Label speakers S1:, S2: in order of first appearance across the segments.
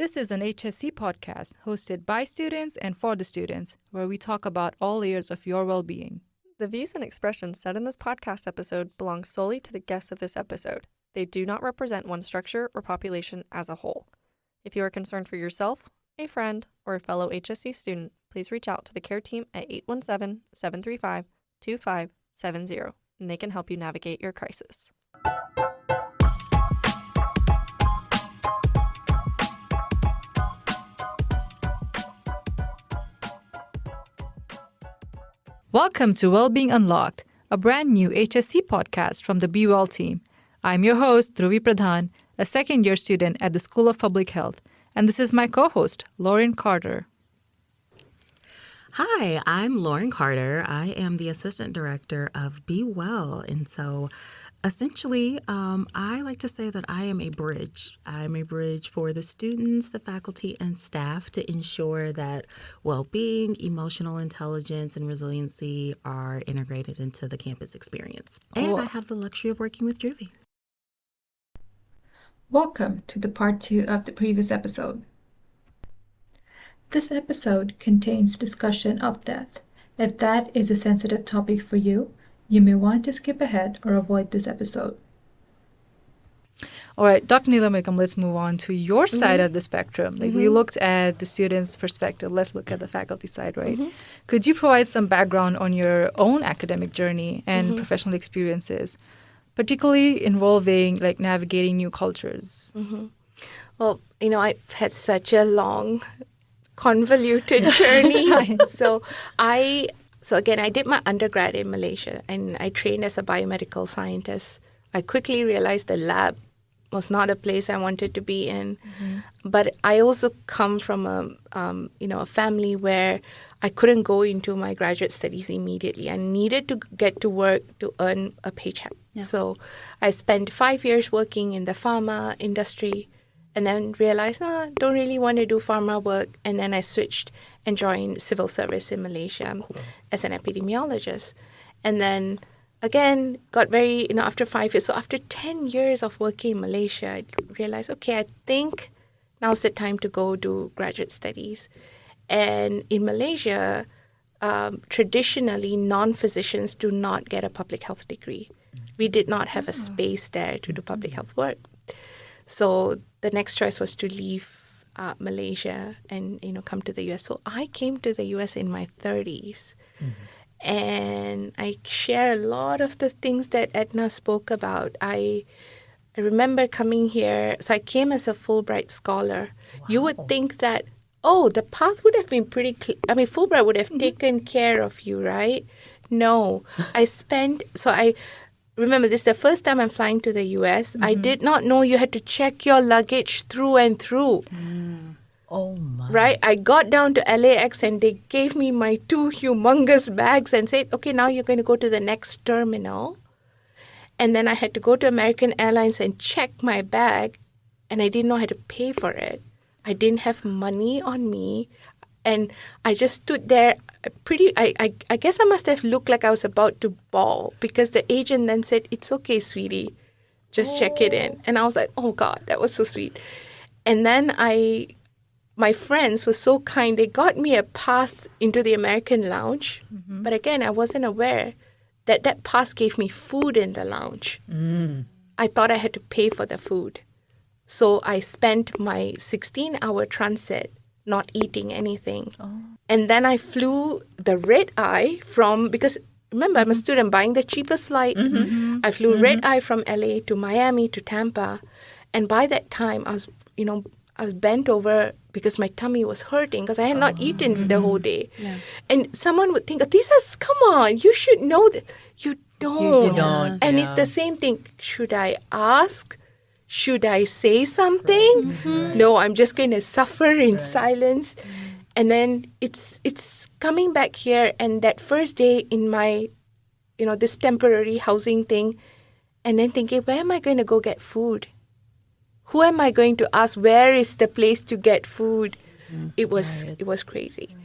S1: This is an HSC podcast hosted by students and for the students, where we talk about all layers of your well-being.
S2: The views and expressions said in this podcast episode belong solely to the guests of this episode. They do not represent one structure or population as a whole. If you are concerned for yourself, a friend, or a fellow HSC student, please reach out to the care team at 817-735-2570, and they can help you navigate your crisis.
S1: Welcome to Wellbeing Unlocked, a brand new HSC podcast from the Be Well team. I'm your host, Dhruvi Pradhan, a second-year student at the School of Public Health, and this is my co-host, Lauren Carter.
S3: Hi, I'm Lauren Carter. I am the Assistant Director of Be Well, and so essentially, I like to say that I am a bridge. I'm a bridge for the students, the faculty, and staff to ensure that well-being, emotional intelligence, and resiliency are integrated into the campus experience. And I have the luxury of working with Dhruvi.
S4: Welcome to the part 2 of the previous episode. This episode contains discussion of death. If that is a sensitive topic for you, you may want to skip ahead or avoid this episode.
S1: All right, Dr. Neelamegam, let's move on to your side of the spectrum. We looked at the student's perspective. Let's look at the faculty side, right? Could you provide some background on your own academic journey and professional experiences, particularly involving navigating new cultures?
S5: Well, I've had such a long, convoluted journey. So again, I did my undergrad in Malaysia and I trained as a biomedical scientist. I quickly realized the lab was not a place I wanted to be in. But I also come from a family where I couldn't go into my graduate studies immediately. I needed to get to work to earn a paycheck. Yeah. So I spent 5 years working in the pharma industry and then realized, don't really want to do pharma work. And then I switched and joined civil service in Malaysia as an epidemiologist. And then again, got very, after 5 years, so after 10 years of working in Malaysia, I realized, okay, I think now's the time to go do graduate studies. And in Malaysia, traditionally, non-physicians do not get a public health degree. We did not have a space there to do public health work. So the next choice was to leave Malaysia and, come to the U.S. So I came to the U.S. in my 30s. And I share a lot of the things that Edna spoke about. I remember coming here. So I came as a Fulbright scholar. Wow. You would think that, the path would have been pretty clear. Fulbright would have taken care of you, right? No. I remember, this is the first time I'm flying to the U.S. I did not know you had to check your luggage through and through.
S3: Oh, my.
S5: Right? I got down to LAX and they gave me my 2 humongous bags and said, okay, now you're going to go to the next terminal. And then I had to go to American Airlines and check my bag, and I didn't know how to pay for it. I didn't have money on me. And I just stood there I guess I must have looked like I was about to bawl, because the agent then said, it's okay, sweetie, just check it in. And I was like, oh God, that was so sweet. And then my friends were so kind. They got me a pass into the American lounge. But again, I wasn't aware that pass gave me food in the lounge. I thought I had to pay for the food. So I spent my 16-hour transit not eating anything. And then I flew the red eye because remember, I'm a student buying the cheapest flight. I flew red eye from LA to Miami to Tampa. And by that time, I was bent over because my tummy was hurting because I had not eaten the whole day. Yeah. And someone would think, come on, you should know that. You don't.
S3: You don't.
S5: And it's the same thing. Should I ask? Should I say something? Right. No, I'm just going to suffer in silence. And then it's coming back here, and that first day in my, this temporary housing thing, and then thinking, where am I going to go get food? Who am I going to ask? Where is the place to get food? It was crazy.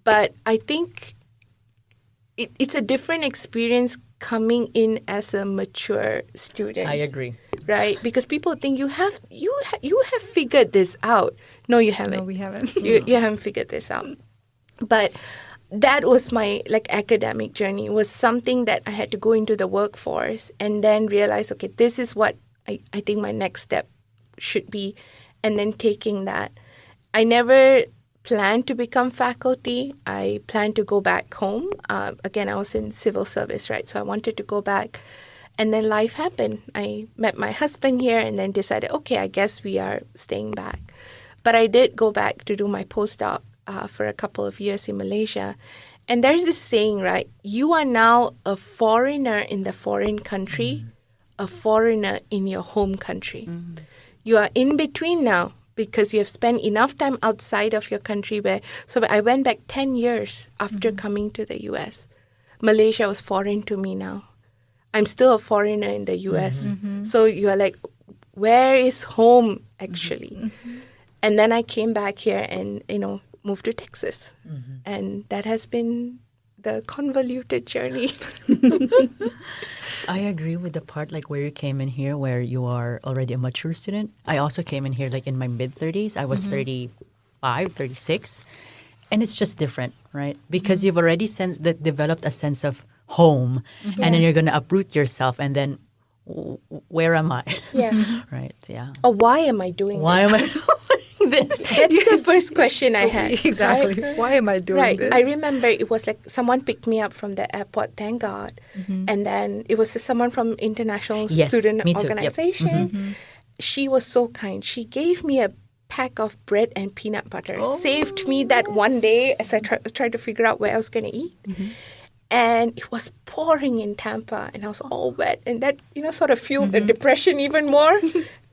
S5: But I think it's a different experience coming in as a mature student.
S6: I agree.
S5: right? Because people think you have figured this out. No, you haven't.
S1: No, we haven't.
S5: You haven't figured this out. But that was my academic journey, was something that I had to go into the workforce and then realize, okay, this is what I think my next step should be. And then taking that. I never planned to become faculty. I planned to go back home. Again, I was in civil service, right? So I wanted to go back. And then life happened. I met my husband here and then decided, okay, I guess we are staying back. But I did go back to do my postdoc for a couple of years in Malaysia. And there's this saying, right? You are now a foreigner in the foreign country, a foreigner in your home country. You are in between now because you have spent enough time outside of your country so I went back 10 years after coming to the US. Malaysia was foreign to me now. I'm still a foreigner in the US. So you are like, where is home actually? And then I came back here and, moved to Texas. And that has been the convoluted journey.
S6: I agree with the part where you came in here where you are already a mature student. I also came in here in my mid-30s. I was 35, 36. And it's just different, right? Because you've already developed a sense of home. And then you're going to uproot yourself and then where am I?
S5: Yeah.
S6: Right, yeah.
S5: Oh, why am I doing this?
S6: Why am I doing this?
S5: That's the first question I had.
S1: Exactly.
S5: Right?
S1: Why am I doing this?
S5: I remember it was someone picked me up from the airport, thank God. And then it was someone from International Student
S6: me too.
S5: Organization.
S6: Yep.
S5: She was so kind. She gave me a pack of bread and peanut butter. Saved me that one day as I tried to figure out where I was going to eat. And it was pouring in Tampa and I was all wet. And that, sort of fueled the depression even more.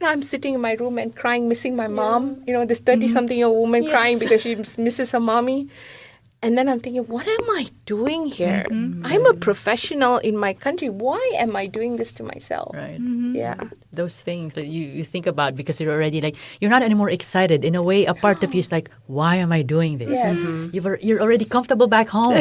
S5: Now I'm sitting in my room and crying, missing my mom. This 30-something-year-old woman crying because she misses her mommy. And then I'm thinking, what am I doing here? I'm a professional in my country. Why am I doing this to myself?
S6: Right.
S5: Yeah.
S6: Those things that you think about because you're already you're not anymore excited. In a way, a part of you is why am I doing this?
S5: Yes.
S6: You're already comfortable back home.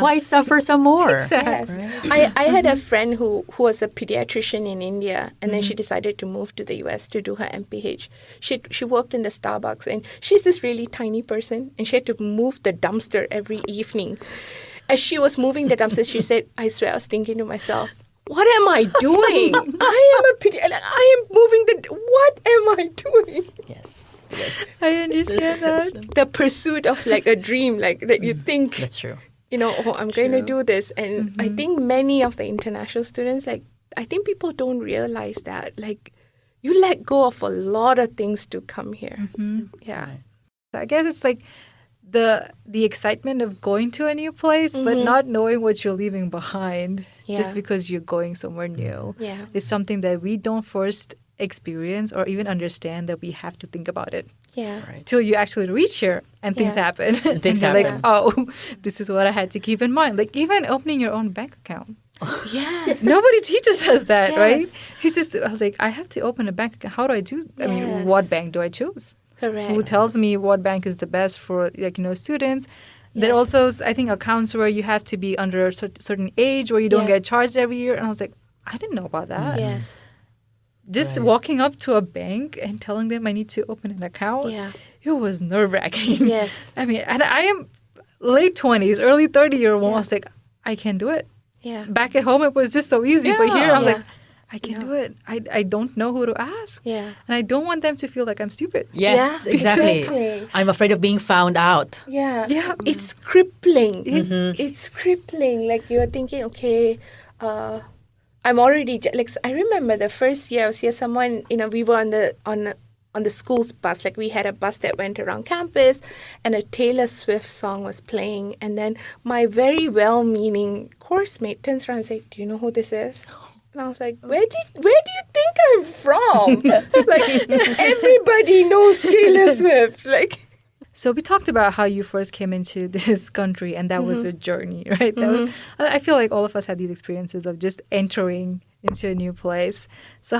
S6: Why suffer some more?
S5: Yes.
S6: Right?
S5: I had a friend who was a pediatrician in India, and then she decided to move to the US to do her MPH. She worked in the Starbucks, and she's this really tiny person, and she had to move the dumpster every evening. As she was moving the dumpster, she said, I swear I was thinking to myself, what am I doing? I am moving what am I doing?
S6: Yes.
S1: I understand that.
S5: The pursuit of a dream, that you think,
S6: That's true.
S5: I'm going to do this. And I think many of the international students, I think people don't realize that, you let go of a lot of things to come here. Yeah.
S6: Right.
S1: I guess it's the excitement of going to a new place, but not knowing what you're leaving behind just because you're going somewhere new.
S5: Yeah.
S1: It's something that we don't first experience or even understand that we have to think about it
S5: Yeah.
S6: Right.
S1: till you actually reach here and things happen.
S6: And things
S1: you're
S6: happen.
S1: oh, this is what I had to keep in mind. Even opening your own bank account.
S5: Yes.
S1: Nobody teaches us that, right?
S5: Yes.
S1: I was I have to open a bank account. How do I do? I mean,
S5: Yes.
S1: what bank do I choose?
S5: Correct.
S1: Who tells me what bank is the best for students? There are
S5: Yes.
S1: also, I think, accounts where you have to be under a certain age where you don't get charged every year. And I was like, I didn't know about that.
S5: Yes.
S1: Just
S6: Right.
S1: walking up to a bank and telling them I need to open an account,
S5: Yeah.
S1: it was nerve-wracking.
S5: Yes.
S1: I mean, and I am late 20s, early 30-year-old. I was like, I can do it.
S5: Yeah.
S1: Back at home, it was just so easy. But here, I'm
S5: Yeah.
S1: like, I can do it. I don't know who to ask.
S5: Yeah.
S1: And I don't want them to feel like I'm stupid.
S6: Yes,
S5: Yeah,
S6: exactly.
S5: exactly.
S6: I'm afraid of being found out.
S5: Yeah.
S1: Yeah.
S5: It's crippling. It's crippling. You're thinking, okay, I'm already I remember the first year I was here. Someone, we were on the school's bus. We had a bus that went around campus, and a Taylor Swift song was playing. And then my very well-meaning course mate turns around and says, "Do you know who this is?" And I was like, where do you think I'm from? Everybody knows Taylor Swift.
S1: So we talked about how you first came into this country, and that was a journey, right? That was, I feel like all of us had these experiences of just entering into a new place. So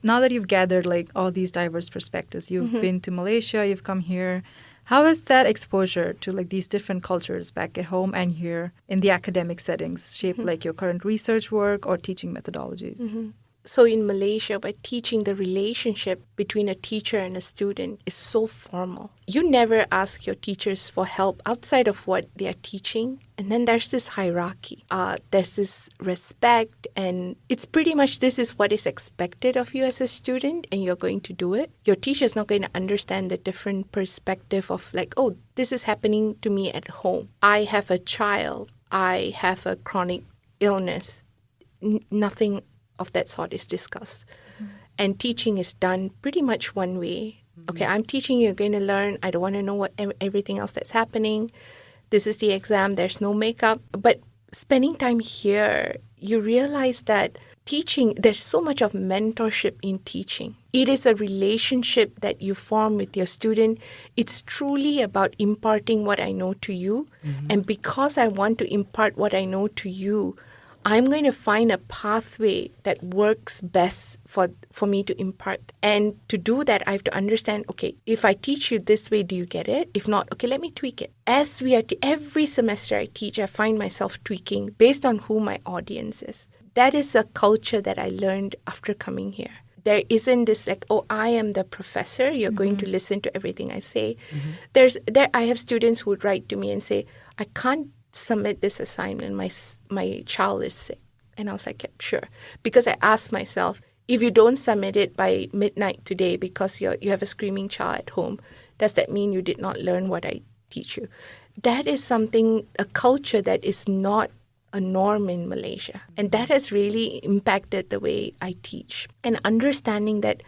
S1: now that you've gathered all these diverse perspectives, you've been to Malaysia, you've come here. How has that exposure to these different cultures back at home and here in the academic settings shaped your current research work or teaching methodologies?
S5: So in Malaysia, by teaching, the relationship between a teacher and a student is so formal. You never ask your teachers for help outside of what they are teaching. And then there's this hierarchy. There's this respect. And it's pretty much this is what is expected of you as a student, and you're going to do it. Your teacher's not going to understand the different perspective of like, oh, this is happening to me at home. I have a child. I have a chronic illness. Nothing of that sort is discussed. And teaching is done pretty much one way. Okay, I'm teaching you, you're going to learn. I don't want to know what everything else that's happening. This is the exam. There's no makeup. But spending time here, you realize that teaching, there's so much of mentorship in teaching. It is a relationship that you form with your student. It's truly about imparting what I know to you. And because I want to impart what I know to you, I'm going to find a pathway that works best for me to impart. And to do that, I have to understand, okay, if I teach you this way, do you get it? If not, okay, let me tweak it. As we are every semester I teach, I find myself tweaking based on who my audience is. That is a culture that I learned after coming here. There isn't this like, oh, I am the professor. You're going to listen to everything I say. I have students who would write to me and say, I can't submit this assignment. My child is sick. And I was like, yeah, sure. Because I asked myself, if you don't submit it by midnight today because you have a screaming child at home, does that mean you did not learn what I teach you? That is something, a culture that is not a norm in Malaysia. And that has really impacted the way I teach. And understanding that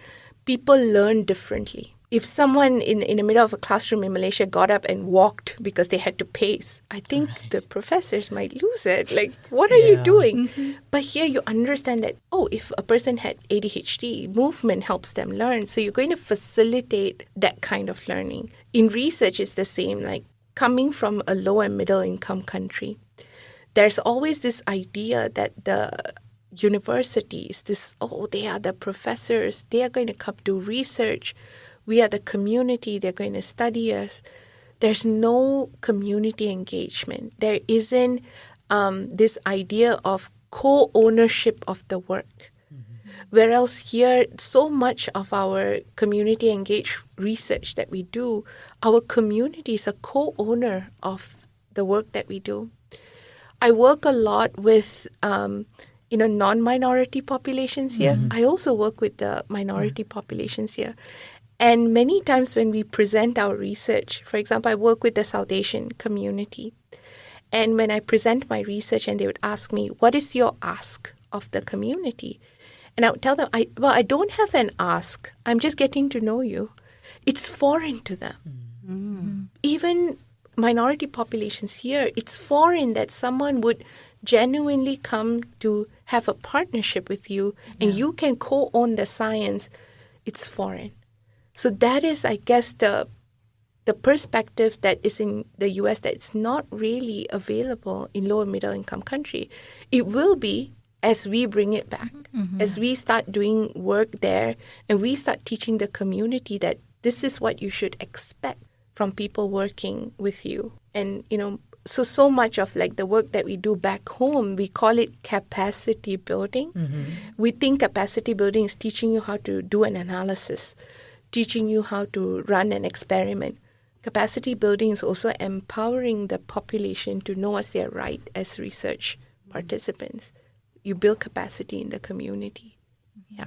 S5: people learn differently. If someone in the middle of a classroom in Malaysia got up and walked because they had to pace, I think the professors might lose it. Like, what are you doing? But here you understand that, oh, if a person had ADHD, movement helps them learn. So you're going to facilitate that kind of learning. In research, it's the same. Like, coming from a low and middle income country, there's always this idea that the universities, they are the professors, they are going to come do research. We are the community, they're going to study us. There's no community engagement. There isn't this idea of co-ownership of the work. Whereas here, so much of our community engaged research that we do, our community is a co-owner of the work that we do. I work a lot with non-minority populations here. I also work with the minority populations here. And many times when we present our research, for example, I work with the South Asian community. And when I present my research and they would ask me, what is your ask of the community? And I would tell them, I don't have an ask. I'm just getting to know you. It's foreign to them. Even minority populations here, it's foreign that someone would genuinely come to have a partnership with you and you can co-own the science. It's foreign. So that is, I guess, the perspective that is in the U.S. that it's not really available in lower middle income country. It will be as we bring it back, as we start doing work there and we start teaching the community that this is what you should expect from people working with you. And, so much of like the work that we do back home, we call it capacity building. We think capacity building is teaching you how to do an analysis, teaching you how to run an experiment. Capacity building is also empowering the population to know as their right as research participants. You build capacity in the community. Yeah.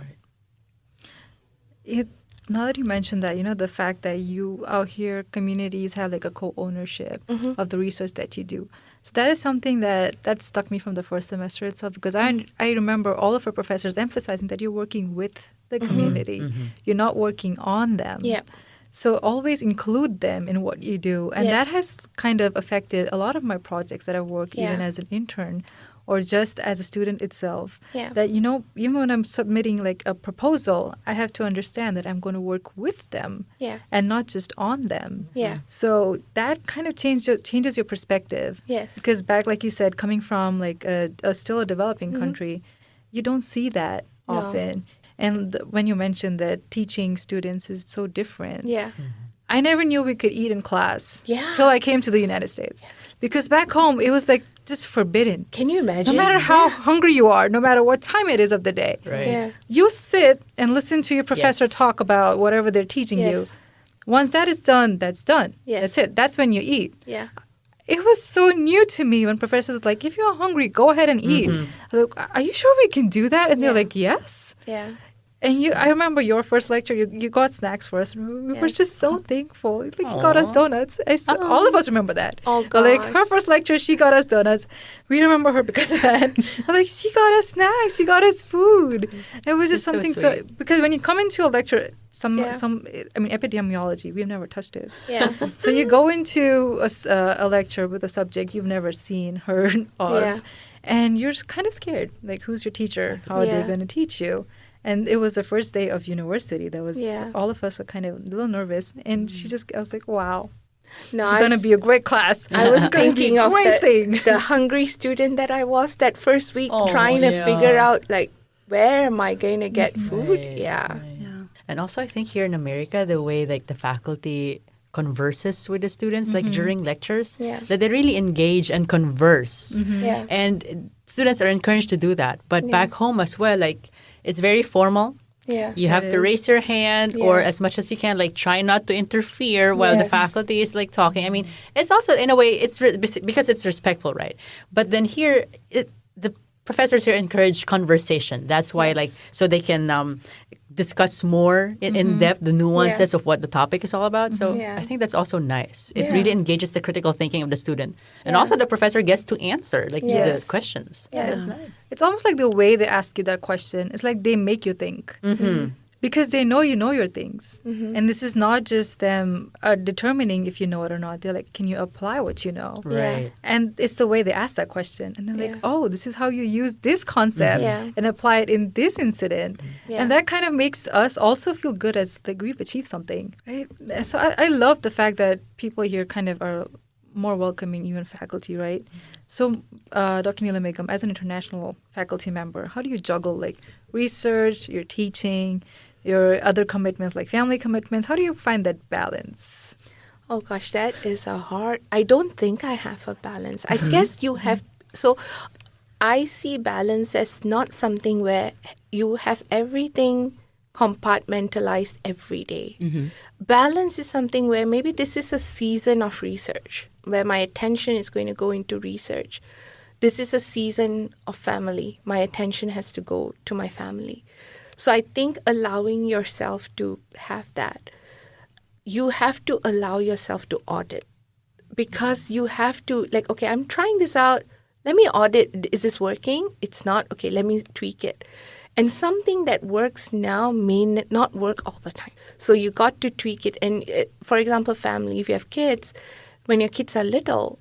S1: Now that you mentioned that, the fact that you out here, communities have like a co-ownership of the research that you do. So that is something that stuck me from the first semester itself, because I remember all of our professors emphasizing that you're working with the community. You're not working on them.
S5: Yeah.
S1: So always include them in what you do. And that has kind of affected a lot of my projects that I work even as an intern or just as a student itself.
S5: Yeah.
S1: That, even when I'm submitting like a proposal, I have to understand that I'm going to work with them and not just on them.
S5: Yeah.
S1: So that kind of changes your perspective.
S5: Yes.
S1: Because back, like you said, coming from like still a developing country, you don't see that often. And when you mentioned that teaching students is so different, I never knew we could eat in class
S5: Yeah.
S1: till I came to the United States. Because back home, it was like just forbidden.
S5: Can you imagine?
S1: No matter how hungry you are, no matter what time it is of the day,
S6: Right.
S5: Yeah.
S1: you sit and listen to your professor
S6: Yes.
S1: talk about whatever they're teaching you.
S5: Yes.
S1: Once that is done, that's done.
S5: Yes.
S1: That's it. That's when you eat.
S5: Yeah.
S1: It was so new to me when professors like, if you're hungry, go ahead and eat. I'm like, are you sure we can do that? And they're
S5: Yeah.
S1: like, yes.
S5: Yeah.
S1: And I remember your first lecture, you got snacks for us. We were
S5: Yes.
S1: just so thankful. Like, you got us donuts. All of us remember that.
S5: Oh,
S1: But, like,
S5: gosh.
S1: her first lecture, she got us donuts. We remember her because of that. I'm like, she got us snacks. She got us food. It was just
S6: It's so
S1: something
S6: sweet.
S1: because when you come into a lecture,
S5: Yeah.
S1: epidemiology, we've never touched it.
S5: Yeah.
S1: So you go into a lecture with a subject you've never seen, heard of,
S5: Yeah.
S1: and you're just kind of scared. Like, who's your teacher? How are they
S5: Yeah.
S1: going to teach you? And it was the first day of university. That was
S5: Yeah.
S1: all of us are kind of a little nervous. And I was like, wow,
S5: No,
S1: it's going to be a great class.
S5: I was
S1: It's gonna be
S5: thinking
S1: a
S5: of
S1: great thing.
S5: the hungry student that I was that first week,
S6: Oh,
S5: trying to
S6: yeah.
S5: figure out like where am I going to get food?
S6: Right,
S5: Yeah.
S6: right. And also, I think here in America, the way like the faculty converses with the students, like during lectures,
S5: Yeah.
S6: that they really engage and converse.
S5: Yeah.
S6: And students are encouraged to do that. But
S5: Yeah.
S6: back home as well, like it's very formal.
S5: Yeah.
S6: You have to
S1: is.
S6: raise your hand or
S5: Yeah.
S6: as much as you can, like try not to interfere while the
S5: Yes.
S6: faculty is like talking. I mean, it's also in a way it's because it's respectful, right? But then here, the professors here encourage conversation. That's why,
S5: Yes.
S6: like, so they can discuss more in depth the nuances
S5: Yeah.
S6: of what the topic is all about. So
S5: Yeah.
S6: I think that's also nice. It
S5: Yeah.
S6: really engages the critical thinking of the student, and
S5: Yeah.
S6: also the professor gets to answer like
S5: Yes.
S6: the questions.
S5: Yeah.
S6: That's nice.
S1: It's almost like the way they ask you that question. It's like they make you think. Because they know you know your things. And this is not just them determining if you know it or not. They're like, can you apply what you know?
S6: Right.
S1: And it's the way they ask that question. And they're like,
S5: Yeah.
S1: oh, this is how you use this concept
S5: Yeah.
S1: and apply it in this incident.
S5: Yeah.
S1: And that kind of makes us also feel good as like we've achieved something. Right? So I love the fact that people here kind of are more welcoming, even faculty, right? So, Dr. Neelamegam, as an international faculty member, how do you juggle like research, your teaching, your other commitments like family commitments? How do you find that balance?
S5: Oh gosh, that is a hard. I don't think I have a balance. I guess you have. So I see balance as not something where you have everything compartmentalized every day. Balance is something where maybe this is a season of research where my attention is going to go into research. This is a season of family. My attention has to go to my family. So I think allowing yourself to have that, you have to allow yourself to audit, because you have to like, okay, I'm trying this out. Let me audit. Is this working? It's not. Okay, let me tweak it. And something that works now may not work all the time. So you got to tweak it. And for example, family, if you have kids, when your kids are little,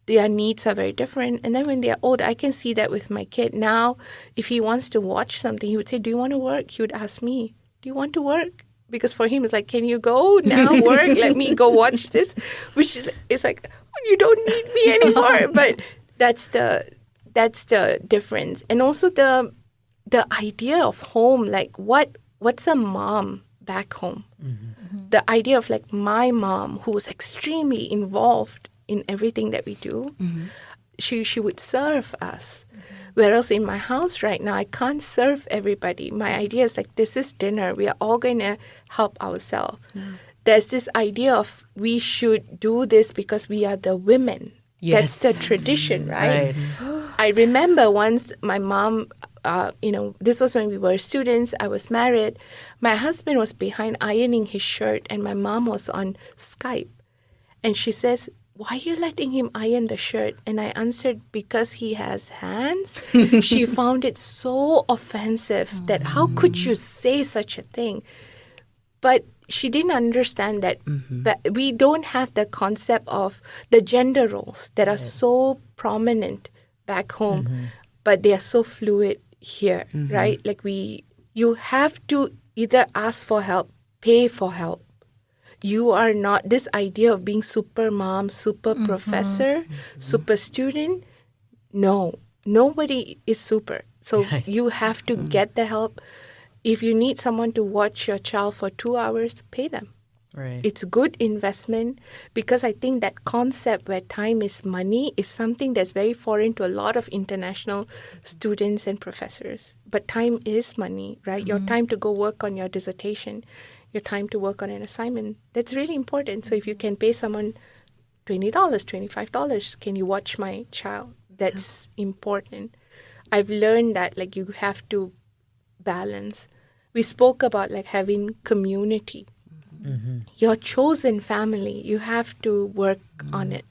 S5: their needs are very different. And then when they're old, I can see that with my kid. Now, if he wants to watch something, he would say, do you want to work? He would ask me, do you want to work? Because for him, it's like, can you go now work? Let me go watch this. Which is like, oh, you don't need me anymore. But that's the difference. And also the idea of home, like what's a mom back home? The idea of like my mom, who was extremely involved in everything that we do, she would serve us. Whereas in my house right now, I can't serve everybody. My idea is like, this is dinner. We are all going to help ourselves. There's this idea of we should do this because we are the women.
S6: Yes.
S5: That's the tradition, right?
S6: Right.
S5: I remember once my mom, this was when we were students. I was married. My husband was behind ironing his shirt and my mom was on Skype. And she says, why are you letting him iron the shirt? And I answered, because he has hands. She found it so offensive that how could you say such a thing? But she didn't understand that we don't have the concept of the gender roles that are so prominent back home, but they are so fluid here, right? Like you have to either ask for help, pay for help. You are not, this idea of being super mom, super professor, super student, no, nobody is super. So you have to get the help. If you need someone to watch your child for 2 hours, pay them.
S6: Right.
S5: It's good investment, because I think that concept where time is money is something that's very foreign to a lot of international students and professors. But time is money, right? Your time to go work on your dissertation, your time to work on an assignment, that's really important. So if you can pay someone $20, $25, can you watch my child? That's important. I've learned that like you have to balance. We spoke about like having community. Your chosen family, you have to work on it.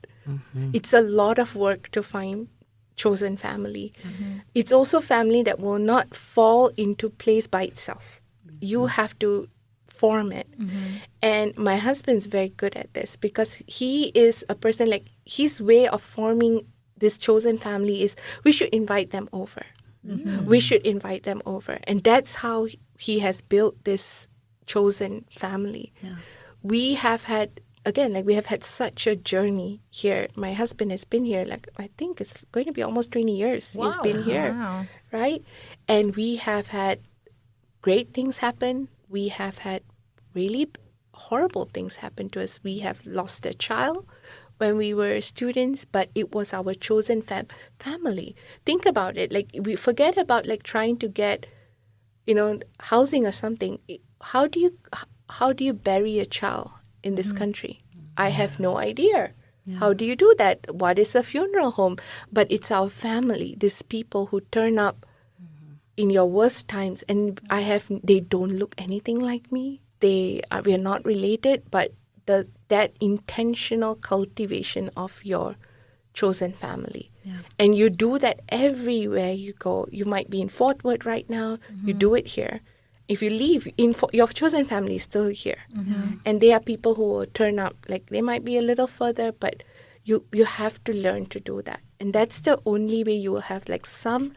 S5: It's a lot of work to find chosen family. It's also family that will not fall into place by itself. You have to form it. And my husband's very good at this, because he is a person like, his way of forming this chosen family is we should invite them over. We should invite them over. And that's how he has built this chosen family. We have had, again, like we have had such a journey here. My husband has been here, like I think it's going to be almost 20 years he's been here, right? And we have had great things happen. We have had really horrible things happen to us. We have lost a child when we were students, but it was our chosen family. Think about it. Like we forget about like trying to get, housing or something. How do you bury a child in this country? I have no idea. How do you do that? What is a funeral home? But it's our family, these people who turn up in your worst times. And they don't look anything like me. We are not related, but that intentional cultivation of your chosen family. And you do that everywhere you go. You might be in Fort Worth right now. You do it here. If you leave, your chosen family is still here. And there are people who will turn up, like they might be a little further, but you have to learn to do that. And that's the only way you will have like some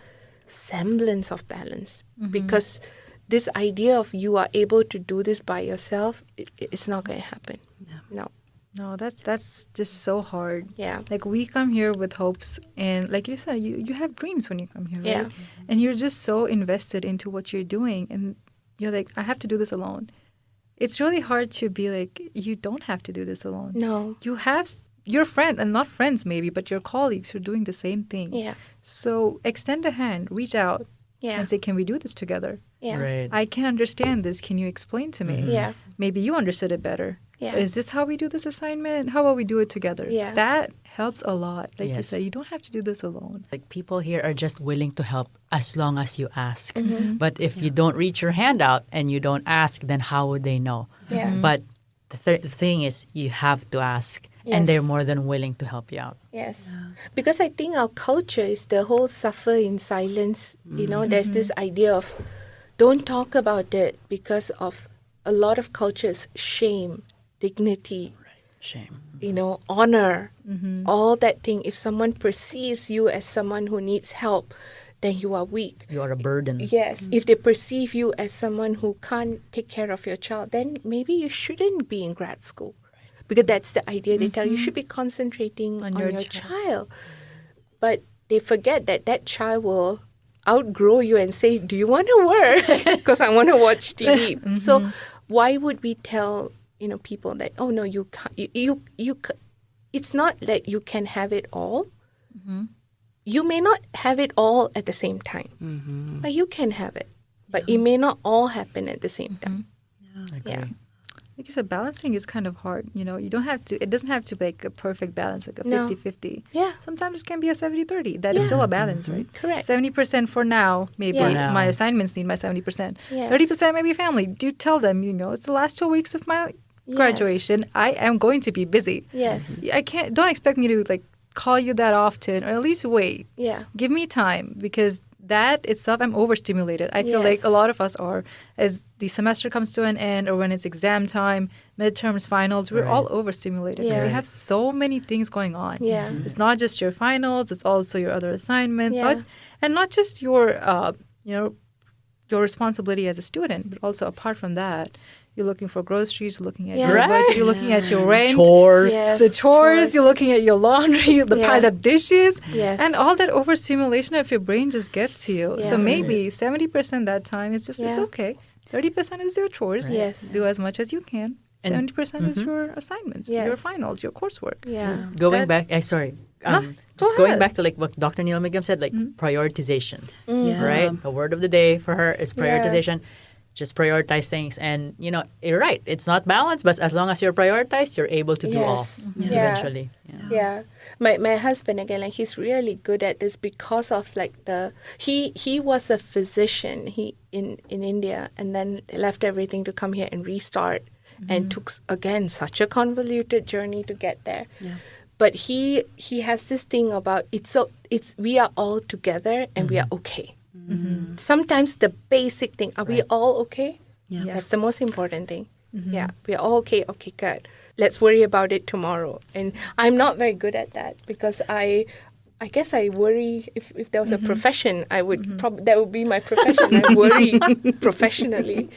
S5: semblance of balance. Because this idea of you are able to do this by yourself, it's not going to happen. No,
S1: that's just so hard.
S5: Yeah.
S1: Like we come here with hopes, and like you said, you have dreams when you come here, right? And you're just so invested into what you're doing, and you're like, I have to do this alone. It's really hard to be like, you don't have to do this alone.
S5: No.
S1: You have your friend, and not friends maybe, but your colleagues who are doing the same thing.
S5: Yeah.
S1: So extend a hand, reach out, and say, can we do this together?
S5: Yeah.
S6: Right.
S1: I can't understand this. Can you explain to me?
S5: Yeah.
S1: Maybe you understood it better.
S5: Yeah.
S1: Is this how we do this assignment? How about we do it together?
S5: Yeah.
S1: That helps a lot. Like you
S6: Yes.
S1: said, you don't have to do this alone.
S6: Like people here are just willing to help as long as you ask. But if you don't reach your hand out and you don't ask, then how would they know?
S5: Yeah.
S6: But the thing is, you have to ask, and they're more than willing to help you out.
S5: Yes. Because I think our culture is the whole suffer in silence. There's this idea of don't talk about it because of a lot of cultures, shame, dignity,
S6: Shame.
S5: honor, all that thing. If someone perceives you as someone who needs help, then you are weak.
S6: You are a burden.
S5: Yes. If they perceive you as someone who can't take care of your child, then maybe you shouldn't be in grad school. Because that's the idea. They tell you should be concentrating on your child. But they forget that child will outgrow you and say, do you want to work? Because I want to watch TV. So why would we tell people that, oh no, you can't, you it's not that you can have it all. You may not have it all at the same time, but you can have it. But it may not all happen at the same time. Yeah.
S1: Like you said, balancing is kind of hard. You don't have to, it doesn't have to be like a perfect balance, like a
S5: No.
S1: 50-50.
S5: Yeah.
S1: Sometimes it can be a 70-30. That is still a balance, right?
S5: Correct.
S1: 70% for now, maybe
S5: Yeah.
S6: For now.
S1: my assignments need my 70%.
S5: Yes.
S1: 30% maybe family. Do tell them, it's the last 2 weeks of my graduation. I am going to be busy.
S5: Yes.
S1: Don't expect me to like call you that often, or at least wait.
S5: Yeah.
S1: Give me time, because that itself, I'm overstimulated. I feel like
S5: Yes.
S1: a lot of us are, as the semester comes to an end, or when it's exam time, midterms, finals, we're all overstimulated because you
S5: Yeah.
S1: have so many things going on.
S5: Yeah.
S1: It's not just your finals, it's also your other assignments,
S5: Yeah.
S1: and not just your responsibility as a student, but also apart from that, you're looking for groceries, looking at
S5: Yeah.
S1: your budget,
S6: Right.
S1: you're looking at your rent,
S6: Chores.
S5: Yes.
S1: the chores, you're looking at your laundry, the
S5: Yeah.
S1: piled up dishes,
S5: Yes.
S1: and all that overstimulation of your brain just gets to you.
S5: Yeah.
S1: So maybe 70% that time is just, it's
S5: Yeah.
S1: okay. 30% is your chores.
S5: Yes.
S1: Do as much as you can. 70% is your assignments, your
S5: Yes.
S1: finals, your coursework.
S5: Yeah.
S6: Going
S1: That-
S6: back, sorry.
S1: No,
S6: Just
S1: go
S6: going
S1: ahead.
S6: back to like what Dr. Neelamegam said, like prioritization,
S3: Yeah.
S6: right? The word of the day for her is prioritization. Just prioritize things, and you're right. It's not balanced, but as long as you're prioritized, you're able to do all
S5: Yes. Yeah.
S6: eventually.
S5: Yeah. My husband again, like he's really good at this because of like he was a physician in India and then left everything to come here and restart and took again such a convoluted journey to get there.
S3: Yeah.
S5: But he has this thing about it's we are all together and we are okay. Sometimes the basic thing, are we all okay?
S3: Yeah.
S5: That's the most important thing. Yeah, we are all okay. Okay, good. Let's worry about it tomorrow. And I'm not very good at that because I guess I worry. If there was a profession, I would that would be my profession. I worry professionally.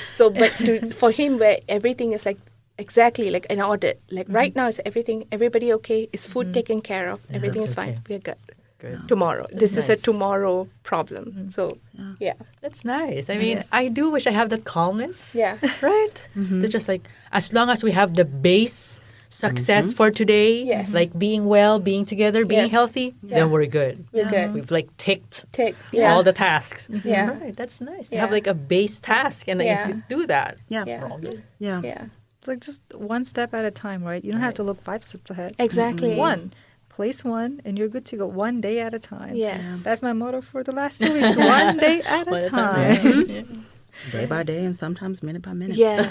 S5: So, but for him, where everything is like exactly like an audit. Like right now, is everybody okay? Is food taken care of? Everything is
S6: okay.
S5: fine. We're good.
S6: Good.
S5: Tomorrow. This is a
S6: nice.
S5: tomorrow problem. So, yeah.
S6: That's nice. I mean, I do wish I have that calmness.
S5: Yeah.
S6: Right? To just like, as long as we have the base success for today,
S5: Yes.
S6: like being well, being together, being
S5: Yes.
S6: healthy, then we're good.
S5: We're good.
S6: We've like ticked
S5: Yeah.
S6: all the tasks.
S5: Yeah.
S6: Right. That's nice. To
S5: Yeah.
S6: have like a base task. And then
S5: Yeah.
S6: if you do that,
S3: Yeah.
S5: Yeah.
S6: we're all good.
S3: Yeah.
S5: Yeah.
S1: It's like just one step at a time, right? You don't have to look 5 steps ahead.
S5: Exactly.
S1: Just one. Place one, and you're good to go. One day at a time.
S5: Yes.
S1: That's my motto for the last 2 weeks. One day at
S6: One
S1: a
S6: at a time.
S1: time.
S3: Day by day and sometimes minute by minute.
S5: Yes.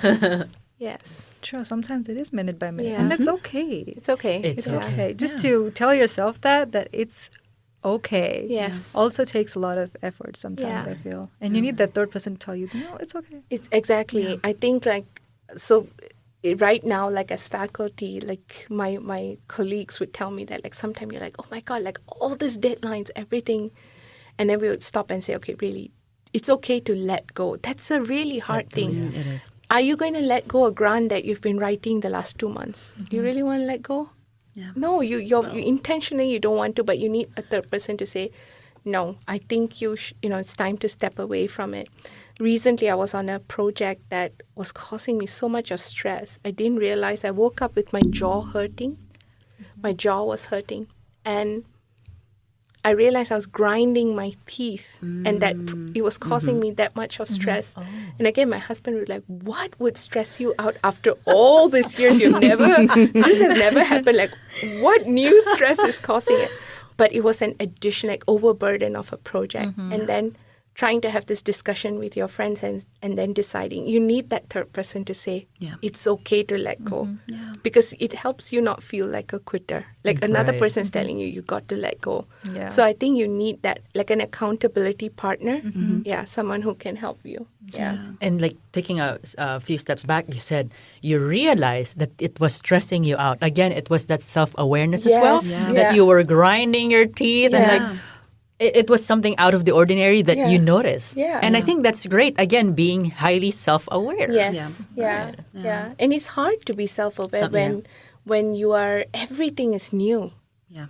S5: Yes.
S1: True. Sometimes it is minute by minute,
S5: Yeah.
S1: and that's okay.
S5: It's okay.
S6: It's
S1: It's
S6: okay.
S1: okay. Just to tell yourself that it's okay.
S5: Yes.
S1: Also takes a lot of effort sometimes,
S5: Yeah.
S1: I feel. And you need that third person to tell you, no, it's okay.
S5: It's exactly. I think like so right now, like as faculty, like my colleagues would tell me that like sometimes you're like, oh my God, like all these deadlines, everything. And then we would stop and say, okay, really, it's okay to let go. That's a really hard thing.
S3: It is.
S5: Are you going to let go a grant that you've been writing the last 2 months? You really want to let go?
S3: Yeah.
S5: No, you intentionally you don't want to, but you need a third person to say, no, I think it's time to step away from it. Recently, I was on a project that was causing me so much of stress. I didn't realize I woke up with my jaw hurting. My jaw was hurting. And I realized I was grinding my teeth and that it was causing me that much of stress. And again, my husband was like, what would stress you out after all these years? This has never happened. Like, what new stress is causing it? But it was an addition, like overburden of a project. And then trying to have this discussion with your friends and then deciding. You need that third person to say, it's okay to let go.
S3: Yeah.
S5: Because it helps you not feel like a quitter. Like another
S6: Right.
S5: person's telling you got to let go.
S1: Yeah.
S5: So I think you need that, like an accountability partner. Yeah, someone who can help you. Yeah.
S6: And like taking a few steps back, you said you realized that it was stressing you out. Again, it was that self-awareness as well.
S5: Yes. Yeah.
S6: That
S5: Yeah.
S6: you were grinding your teeth and like it was something out of the ordinary that you noticed.
S5: Yeah.
S6: And I think that's great. Again, being highly self-aware.
S5: Yes. Yeah. And it's hard to be self-aware when you are, everything is new.
S3: Yeah.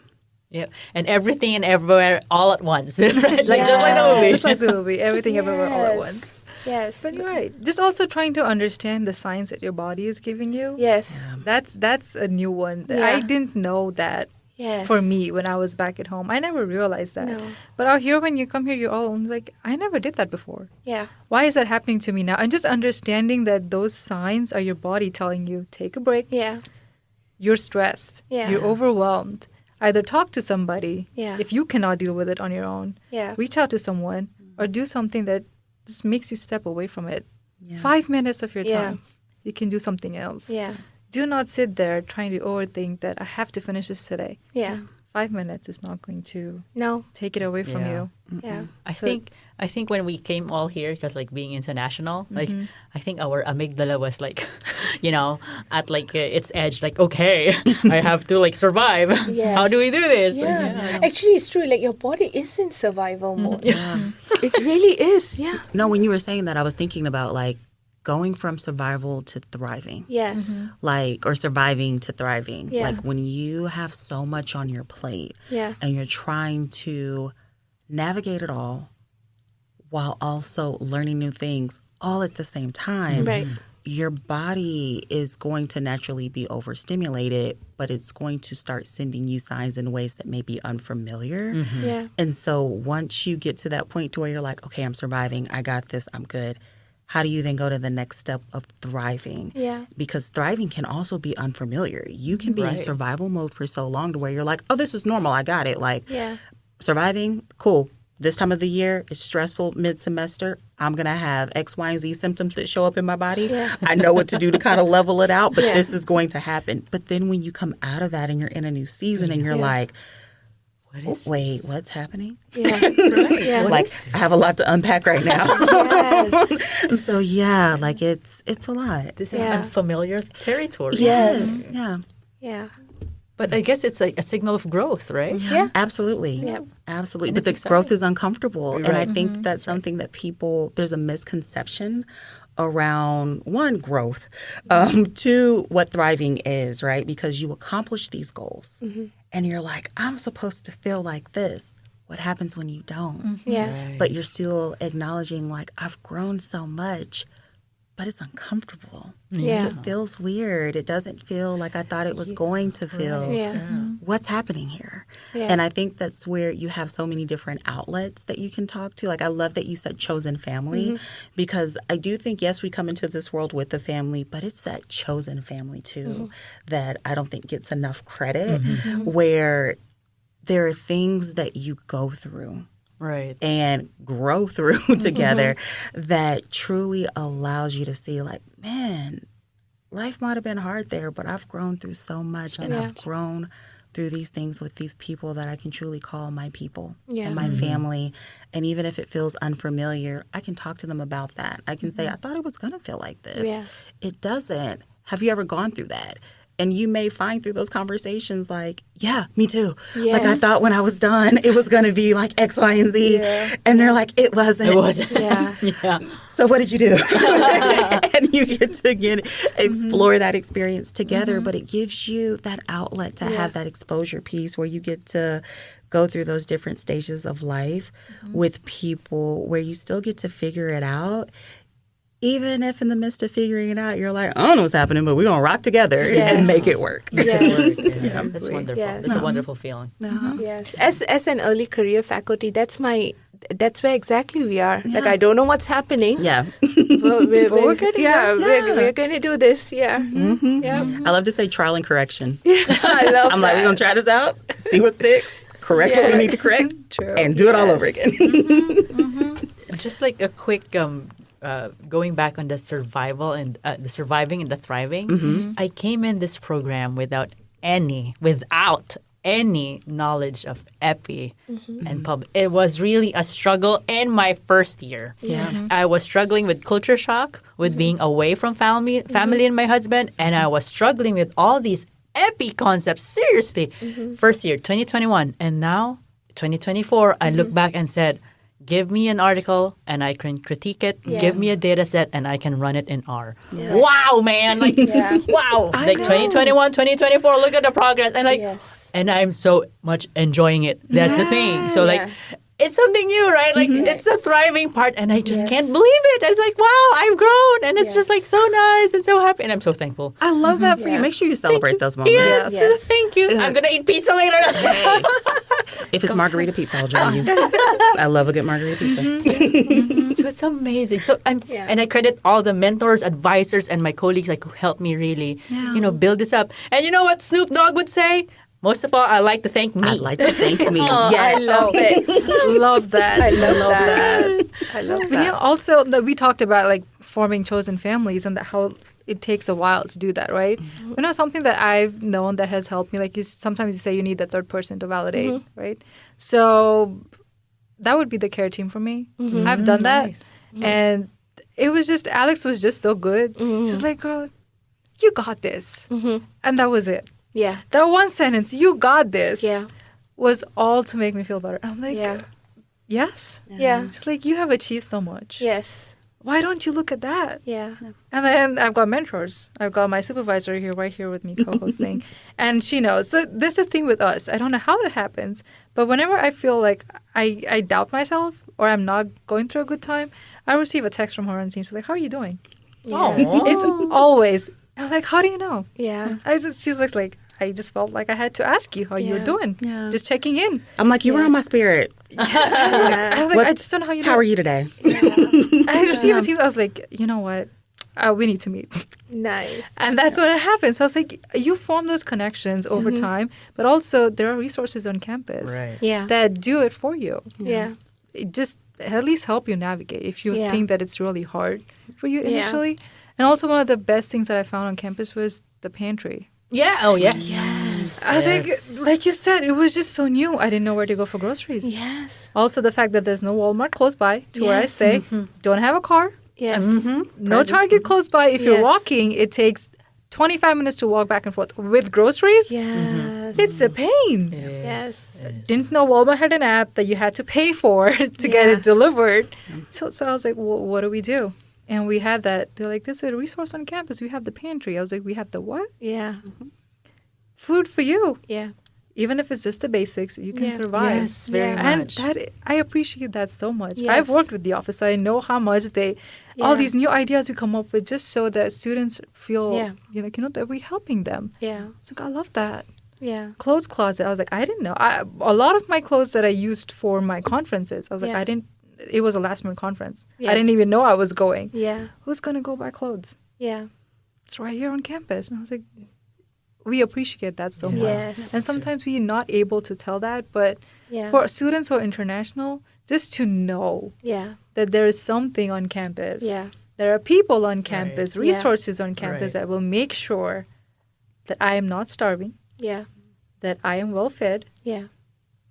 S6: Yeah. And everything and everywhere all at once. Right? Like just like the movie.
S1: Just like the movie, everything everywhere all at
S5: Yes.
S1: once.
S5: Yes.
S1: But you're right. Just also trying to understand the signs that your body is giving you.
S5: Yes.
S1: That's a new one.
S5: Yeah.
S1: I didn't know that.
S5: Yes.
S1: For me, when I was back at home, I never realized that.
S5: No.
S1: But out here, when you come here, you're all like, I never did that before.
S5: Yeah.
S1: Why is that happening to me now? And just understanding that those signs are your body telling you, take a break.
S5: Yeah.
S1: You're stressed.
S5: Yeah.
S1: You're overwhelmed. Either talk to somebody
S5: Yeah.
S1: if you cannot deal with it on your own.
S5: Yeah.
S1: Reach out to someone or do something that just makes you step away from it.
S3: Yeah.
S1: 5 minutes of your
S5: Yeah.
S1: time. You can do something else.
S5: Yeah.
S1: Do not sit there trying to overthink that I have to finish this today.
S5: Yeah.
S1: 5 minutes is not going to
S5: No.
S1: take it away from
S6: Yeah.
S1: you.
S5: Yeah.
S6: I think when we came all here, because like being international, like I think our amygdala was like, at like its edge, like okay, I have to like survive.
S5: Yes.
S6: How do we do this? Like,
S5: Yeah. Actually, it's true. Like your body is in survival mode. It really is. Yeah.
S3: No, when you were saying that, I was thinking about like going from survival to thriving.
S5: Yes.
S3: Like, or surviving to thriving.
S5: Yeah.
S3: Like when you have so much on your plate
S5: Yeah.
S3: and you're trying to navigate it all while also learning new things all at the same time.
S5: Right.
S3: your body is going to naturally be overstimulated, but it's going to start sending you signs in ways that may be unfamiliar.
S5: Yeah.
S3: And so once you get to that point to where you're like, okay, I'm surviving, I got this, I'm good. How do you then go to the next step of thriving?
S5: Yeah.
S3: Because thriving can also be unfamiliar. You can be in
S6: Right.
S3: survival mode for so long to where you're like, oh, this is normal, I got it. Like,
S5: Yeah.
S3: surviving, cool. This time of the year is stressful mid-semester. I'm going to have X, Y, and Z symptoms that show up in my body.
S5: Yeah.
S3: I know what to do to kind of level it out, but
S5: Yeah.
S3: this is going to happen. But then when you come out of that and you're in a new season and you're like,
S6: What is
S3: wait,
S6: this?
S3: what's happening?
S5: Yeah. Yeah.
S3: Like, I have a lot to unpack right now.
S5: Yes.
S3: So, yeah, like it's a lot.
S6: This is
S5: Yeah.
S6: unfamiliar territory.
S5: Yes.
S3: Yeah,
S5: Yeah.
S6: But I guess it's like a signal of growth, right?
S5: Yeah.
S3: absolutely.
S5: Yep.
S3: Absolutely.
S6: And
S3: But the
S6: it's
S3: growth
S6: exciting.
S3: is uncomfortable. And I
S6: Right.
S3: think that's something that there's a misconception around, one, growth, two, what thriving is, right? Because you accomplish these goals and you're like, I'm supposed to feel like this. What happens when you don't?
S5: Yeah.
S3: But you're still acknowledging, like, I've grown so much, but it's uncomfortable.
S5: Yeah.
S3: It feels weird. It doesn't feel like I thought it was going to feel.
S5: Yeah.
S3: What's happening here?
S5: Yeah.
S3: And I think that's where you have so many different outlets that you can talk to. Like, I love that you said chosen family, because I do think, yes, we come into this world with a family, but it's that chosen family too that I don't think gets enough credit, where there are things that you go through
S6: Right.
S3: and grow through together that truly allows you to see, like, man, life might have been hard there, but I've grown through so much, and
S5: Yeah.
S3: I've grown through these things with these people that I can truly call my people
S5: Yeah.
S3: and my family. And even if it feels unfamiliar, I can talk to them about that. I can say, I thought it was going to feel like this.
S5: Yeah.
S3: It doesn't. Have you ever gone through that? And you may find through those conversations, like, yeah, me too. Like, I
S5: Yes.
S3: thought when I was done, it was going to be like X, Y, and Z.
S5: Yeah.
S3: And they're like, it wasn't.
S6: It was.
S5: Yeah.
S6: Yeah.
S3: So what did you do? And you get to explore that experience together, but it gives you that outlet to have that exposure piece where you get to go through those different stages of life with people where you still get to figure it out. Even if in the midst of figuring it out, you're like, I don't know what's happening, but we're going to rock together and make it work.
S5: Yes.
S6: Yeah. That's wonderful.
S5: Yes.
S6: It's a wonderful feeling.
S5: Yes. As an early career faculty, that's where exactly we are. Like, I don't know what's happening.
S3: Yeah.
S5: But we're
S1: getting
S5: yeah, we're going to do this. Yeah. Yeah.
S3: I love to say trial and correction.
S5: I love
S3: I'm like, we're going to try this out, see what sticks, correct what we need to correct,
S1: True.
S3: and do it all over again.
S6: Just like a quick going back on the survival and the surviving and the thriving. I came in this program without any knowledge of epi and pub. It was really a struggle in my first year.
S3: Yeah.
S6: I was struggling with culture shock, with being away from family and my husband, and I was struggling with all these epi concepts. Seriously, first year, 2021, and now 2024. I look back and said, give me an article and I can critique it.
S5: Yeah.
S6: Give me a data set and I can run it in R. Wow, man. Like,
S5: Yeah.
S6: wow. Like 2021, 2024, look at the progress. And like,
S5: Yes.
S6: and I'm so much enjoying it. That's the thing. So like,
S5: Yeah.
S6: it's something new, right? Like, it's a thriving part. And I just
S5: Yes.
S6: can't believe it. It's like, wow, I've grown. And it's just
S5: Yes.
S6: like so nice and so happy. And I'm so thankful.
S3: I love that for you.
S5: Yeah.
S3: Make sure you celebrate those moments.
S6: Yes.
S5: Yes.
S6: Thank you. I'm going to eat pizza later.
S3: Hey, if it's margarita pizza, I'll join you. I love a good margarita pizza.
S6: So it's amazing. So
S5: Yeah.
S6: and I credit all the mentors, advisors, and my colleagues like who helped me really, build this up. And you know what Snoop Dogg would say? Most of all, I like to thank me.
S3: I'd like to thank me.
S5: Oh,
S3: Yes.
S5: I love it.
S1: Love that.
S5: I love that. I love
S1: But yeah, also that we talked about like forming chosen families and that how it takes a while to do that, right? You know, something that I've known that has helped me, like sometimes you say you need that third person to validate, right? So that would be the care team for me. I've done that.
S6: Nice.
S1: And it was just, Alex was just so good. She's like, girl, you got this. And that was it.
S5: Yeah.
S1: That one sentence, you got this,
S5: Yeah.
S1: was all to make me feel better. I'm like,
S5: Yeah.
S1: yes.
S5: Yeah.
S1: She's like, you have achieved so much.
S5: Yes.
S1: Why don't you look at that?
S5: Yeah.
S1: And then I've got mentors. I've got my supervisor here, right here with me, co-hosting. And she knows. So this is the thing with us. I don't know how that happens, but whenever I feel like I doubt myself or I'm not going through a good time, I receive a text from her and she's like, how are you doing? It's always. I was like, how do you know?
S5: Yeah.
S1: She's like, I just felt like I had to ask you how you're doing.
S3: Yeah.
S1: Just checking in.
S3: I'm like, you were on my spirit.
S1: I was like, I just don't know how you do
S3: How
S1: it.
S3: are you today?
S1: I received a team. I was like, you know what? We need to meet.
S5: Nice.
S1: And that's when it happens. I was like, you form those connections over time, but also there are resources on campus
S5: Yeah.
S1: that do it for you.
S5: Yeah.
S1: It just at least help you navigate if you
S5: Yeah.
S1: think that it's really hard for you
S5: Yeah.
S1: initially. And also one of the best things that I found on campus was the pantry.
S6: Yeah. Oh, yes.
S1: I was like you said, it was just so new. I didn't know where to go for groceries.
S5: Yes.
S1: Also, the fact that there's no Walmart close by to where I
S5: Yes.
S1: stay, don't have a car,
S5: Yes.
S1: no Target close by. If you're
S5: Yes.
S1: walking, it takes 25 minutes to walk back and forth. With groceries,
S5: Yes.
S1: it's a pain.
S5: Yes.
S1: Didn't know Walmart had an app that you had to pay for to get it delivered. So I was like, well, what do we do? And we had that. They're like, this is a resource on campus. We have the pantry. I was like, we have the what?
S5: Yeah.
S1: Food for you.
S5: Yeah.
S1: Even if it's just the basics, you can
S5: Yeah.
S1: survive.
S6: Yes, very
S1: And
S6: much.
S1: I appreciate that so much.
S5: Yes.
S1: I've worked with the office, so I know how much all
S5: Yeah.
S1: these new ideas we come up with just so that students feel,
S5: Yeah.
S1: that we're helping them.
S5: Yeah.
S1: It's like, I love that.
S5: Yeah.
S1: Clothes closet. I was like, I didn't know. A lot of my clothes that I used for my conferences, I was like,
S5: Yeah.
S1: it was a last minute conference.
S5: Yeah.
S1: I didn't even know I was going.
S5: Yeah.
S1: Who's going to go buy clothes?
S5: Yeah.
S1: It's right here on campus. And I was like, we appreciate that so much.
S5: Yes.
S1: And sometimes we're not able to tell that, but
S5: Yeah.
S1: for students who are international, just to know
S5: Yeah.
S1: that there is something on campus.
S5: Yeah.
S1: There are people on campus,
S5: Yeah.
S1: resources on campus
S6: Right.
S1: that will make sure that I am not starving,
S5: Yeah.
S1: that I am well fed,
S5: Yeah.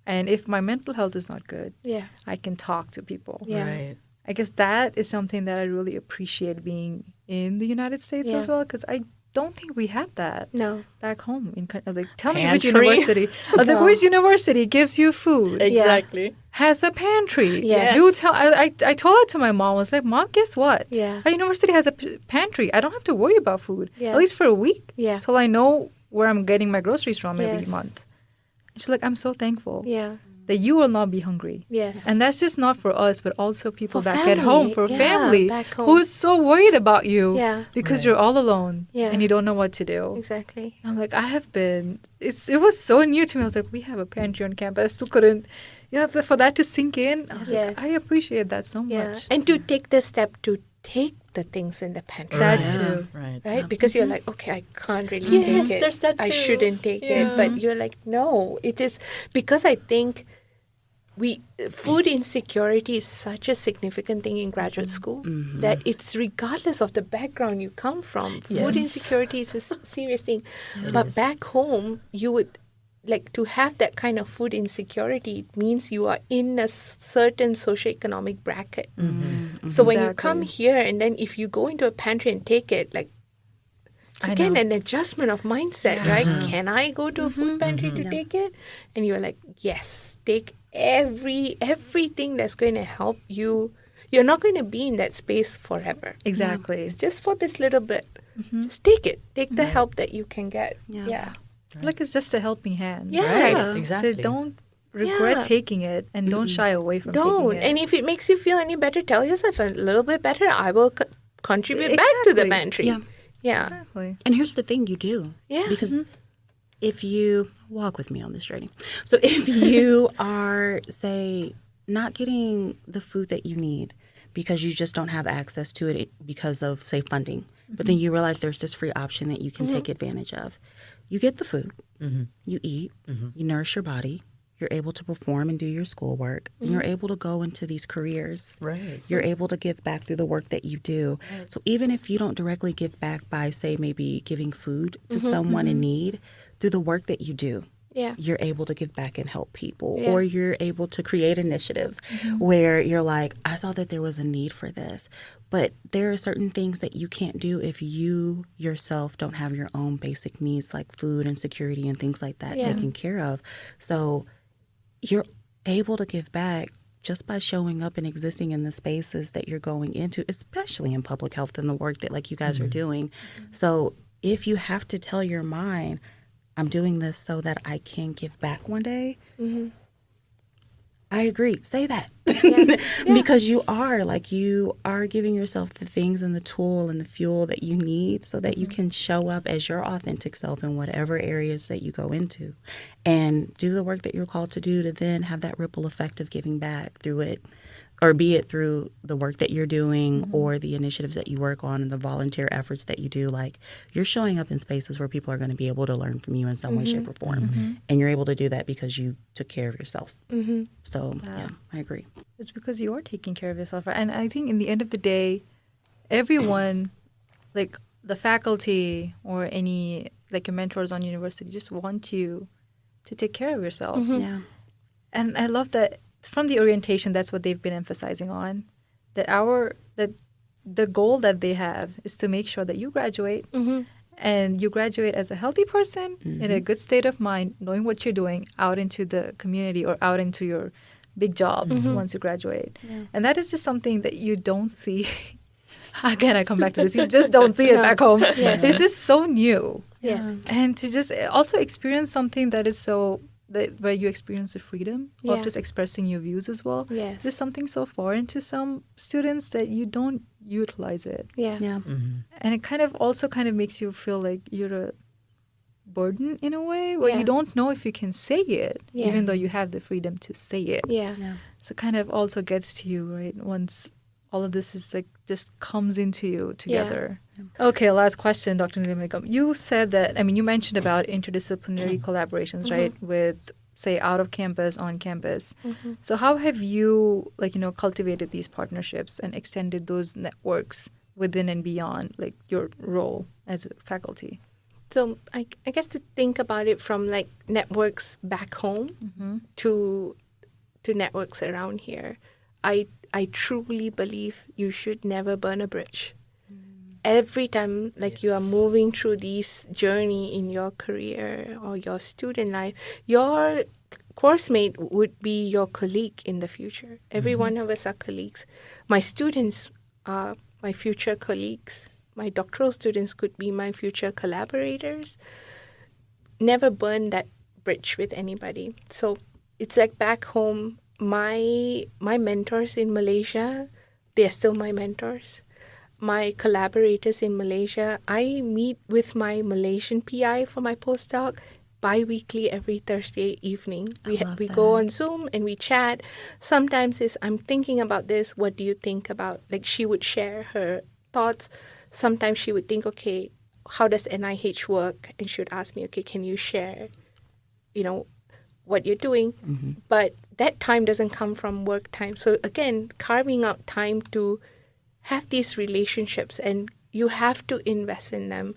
S1: and if my mental health is not good,
S5: Yeah.
S1: I can talk to people.
S5: Yeah.
S6: Right.
S1: I guess that is something that I really appreciate being in the United States
S5: Yeah.
S1: as well, because I don't think we have that
S5: No.
S1: back home. Tell me which
S6: Pantry.
S1: university. I was like,
S5: No.
S1: which university gives you food?
S6: Exactly.
S1: Has a pantry.
S5: Yes.
S1: Do tell. I told it to my mom. I was like, Mom, guess what?
S5: Yeah.
S1: Our university has a pantry. I don't have to worry about food
S5: Yeah.
S1: at least for a week
S5: Yeah.
S1: till I know where I'm getting my groceries from every
S5: Yes.
S1: month. And she's like, I'm so thankful
S5: Yeah.
S1: that you will not be hungry.
S5: Yes.
S1: And that's just not for us, but also people
S5: For
S1: back at home,
S5: family.
S1: for
S5: Yeah,
S1: family
S5: back home.
S1: who's so worried about you
S5: Yeah.
S1: because
S6: Right.
S1: you're all alone
S5: Yeah.
S1: and you don't know what to do.
S5: Exactly.
S1: I'm like, it was so new to me. I was like, we have a pantry on campus. I still couldn't, for that to sink in. I was
S5: Yes.
S1: like, I appreciate that so
S5: Yeah.
S1: much.
S5: And to take the step to take the things in the pantry.
S1: That
S6: Right.
S1: too.
S6: Right.
S5: Right? Because you're like, okay, I can't really
S6: Yes,
S5: take it.
S6: there's that
S5: I
S6: too.
S5: shouldn't take it. But you're like, no, it is because I think food insecurity is such a significant thing in graduate school that it's regardless of the background you come from. Food
S6: Yes.
S5: insecurity is a serious thing. But back home, you would like to have that kind of food insecurity means you are in a certain socioeconomic bracket. So when you come
S1: Exactly.
S5: here and then if you go into a pantry and take it, like it's
S1: I
S5: again
S1: know.
S5: an adjustment of mindset, right? Can I go to a food pantry to take it? And you're like, yes, take everything that's going to help you. You're not going to be in that space forever.
S1: Exactly.
S5: It's just for this little bit. Just take it. Take the help that you can get.
S3: Yeah.
S5: Yeah.
S1: Like it's just a helping hand.
S5: Yes.
S6: Right. Exactly.
S1: So don't regret
S5: Yeah.
S1: taking it and don't shy away from
S5: Don't.
S1: taking it.
S5: And if it makes you feel any better, tell yourself a little bit better. I will contribute back to the
S1: Exactly.
S5: pantry.
S3: Yeah.
S5: Yeah.
S1: Exactly.
S3: And here's the thing, you do.
S5: Yeah.
S3: Because if you walk with me on this journey, so if you are, say, not getting the food that you need because you just don't have access to it because of, say, funding, but then you realize there's this free option that you can take advantage of. You get the food, you eat, you nourish your body, you're able to perform and do your schoolwork, and you're able to go into these careers.
S6: Right.
S3: You're able to give back through the work that you do. So even if you don't directly give back by, say, maybe giving food to someone in need, through the work that you do,
S5: Yeah.
S3: you're able to give back and help people.
S5: Yeah.
S3: Or you're able to create initiatives where you're like, I saw that there was a need for this. But there are certain things that you can't do if you yourself don't have your own basic needs like food and security and things like that
S5: Yeah.
S3: taken care of. So you're able to give back just by showing up and existing in the spaces that you're going into, especially in public health and the work that like you guys are doing. So if you have to tell your mind, I'm doing this so that I can give back one day, I agree. Say that.
S5: Yeah.
S3: Because you are giving yourself the things and the tool and the fuel that you need so that you can show up as your authentic self in whatever areas that you go into and do the work that you're called to do, to then have that ripple effect of giving back through it, or be it through the work that you're doing or the initiatives that you work on and the volunteer efforts that you do. Like, you're showing up in spaces where people are going to be able to learn from you in some way, shape, or form. And you're able to do that because you took care of yourself. So, yeah, I agree.
S1: It's because you are taking care of yourself. Right? And I think in the end of the day, everyone, like the faculty or any, like your mentors on university, just want you to take care of yourself.
S3: Yeah.
S1: And I love that from the orientation, that's what they've been emphasizing on, that the goal that they have is to make sure that you graduate and you graduate as a healthy person in a good state of mind, knowing what you're doing out into the community or out into your big jobs once you graduate. Yeah. And that is just something that you don't see. Again, I come back to this. You just don't see it back home.
S5: Yes.
S1: It's just so new.
S5: Yes.
S1: And to just also experience something that is so, where you experience the freedom of just expressing your views as well.
S5: Yes.
S1: There's something so foreign to some students that you don't utilize it.
S5: Yeah.
S1: And it kind of makes you feel like you're a burden in a way, where you don't know if you can say it, even though you have the freedom to say it.
S5: Yeah.
S1: So it kind of also gets to you, right? Once all of this is like just comes into you together. Okay, last question, Dr. Neelamegam. You said that, you mentioned about interdisciplinary collaborations, right? With, say, out of campus, on campus. So how have you, cultivated these partnerships and extended those networks within and beyond, like, your role as a faculty?
S5: So I guess to think about it from like networks back home to networks around here, I truly believe you should never burn a bridge. Every time you are moving through this journey in your career or your student life, your course mate would be your colleague in the future. Every one of us are colleagues. My students are my future colleagues. My doctoral students could be my future collaborators. Never burn that bridge with anybody. So it's like back home, my mentors in Malaysia, they're still my mentors. My collaborators in Malaysia, I meet with my Malaysian PI for my postdoc bi-weekly every Thursday evening. We go on Zoom and we chat. Sometimes I'm thinking about this, what do you think about? Like, she would share her thoughts. Sometimes she would think, okay, how does NIH work? And she would ask me, okay, can you share, what you're doing? But that time doesn't come from work time. So again, carving out time to have these relationships, and you have to invest in them.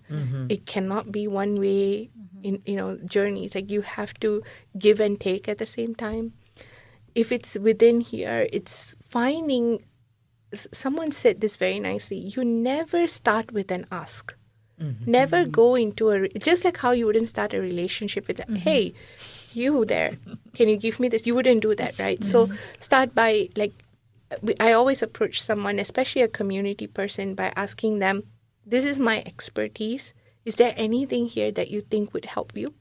S5: It cannot be one way journey. It's like you have to give and take at the same time. If it's within here, it's finding. Someone said this very nicely. You never start with an ask. Never go into just like how you wouldn't start a relationship with, hey, you there, can you give me this? You wouldn't do that, right? So start by, I always approach someone, especially a community person, by asking them, this is my expertise. Is there anything here that you think would help you?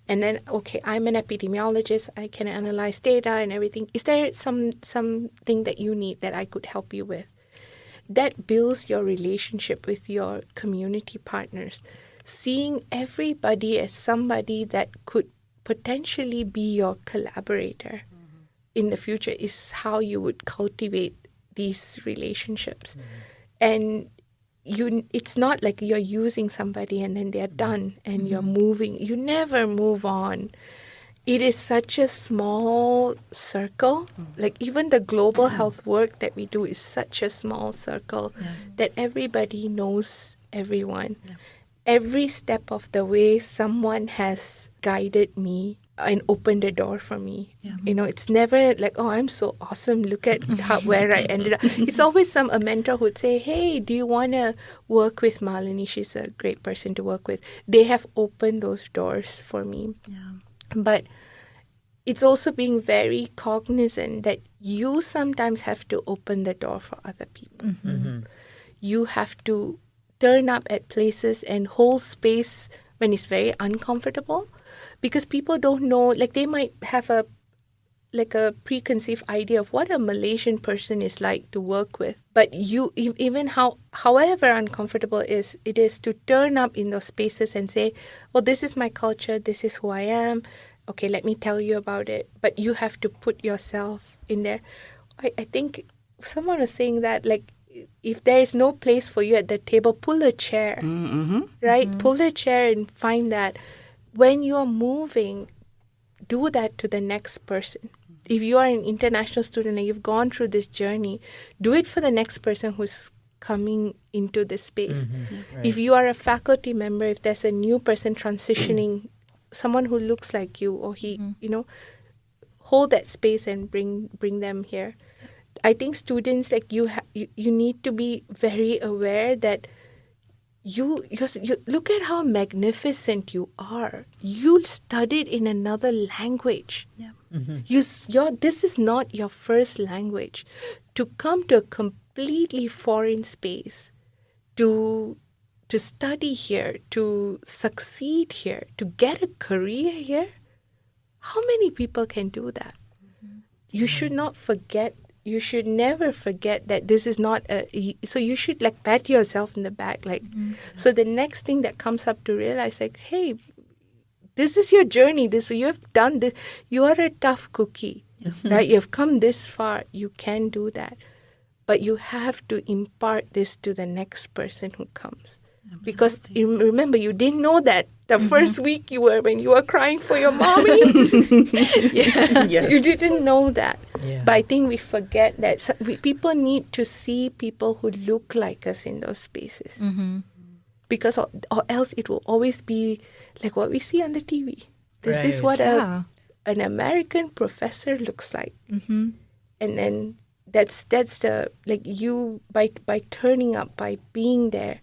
S5: And then, okay, I'm an epidemiologist. I can analyze data and everything. Is there something that you need that I could help you with? That builds your relationship with your community partners. Seeing everybody as somebody that could potentially be your collaborator in the future is how you would cultivate these relationships. And it's not like you're using somebody and then they're done and you're moving. You never move on. It is such a small circle. Like, even the global health work that we do is such a small circle that everybody knows everyone. Every step of the way, someone has guided me and opened the door for me. It's never like, oh, I'm so awesome, look at where I ended up. It's always a mentor who would say, hey, do you want to work with Malinee? She's a great person to work with. They have opened those doors for me. But it's also being very cognizant that you sometimes have to open the door for other people. You have to turn up at places and hold space when it's very uncomfortable, because people don't know, like, they might have like a preconceived idea of what a Malaysian person is like to work with. But you, even however uncomfortable it is to turn up in those spaces and say, well, this is my culture, this is who I am. Okay, let me tell you about it. But you have to put yourself in there. I think someone was saying that, like, if there is no place for you at the table, pull a chair, right? Pull a chair and find that when you are moving, do that to the next person. If you are an international student and you've gone through this journey, do it for the next person who's coming into this space.
S6: Right.
S5: If you are a faculty member, if there's a new person transitioning, someone who looks like you, or hold that space and bring them here. I think students, like you need to be very aware that you look at how magnificent you are. You studied in another language.
S4: Yeah.
S5: This is not your first language. To come to a completely foreign space, to study here, to succeed here, to get a career here, how many people can do that? You should not forget. You should never forget that this is not so you should like pat yourself in the back, like, so the next thing that comes up to realize, like, hey, this is your journey. You have done this. You are a tough cookie, right? You have come this far. You can do that. But you have to impart this to the next person who comes. Absolutely. Because remember, you didn't know that the first week when you were crying for your mommy. You didn't know that.
S6: Yeah.
S5: But I think we forget that people need to see people who look like us in those spaces. Because or else it will always be like what we see on the TV. This is what an American professor looks like. And then that's the, like, you by turning up, by being there,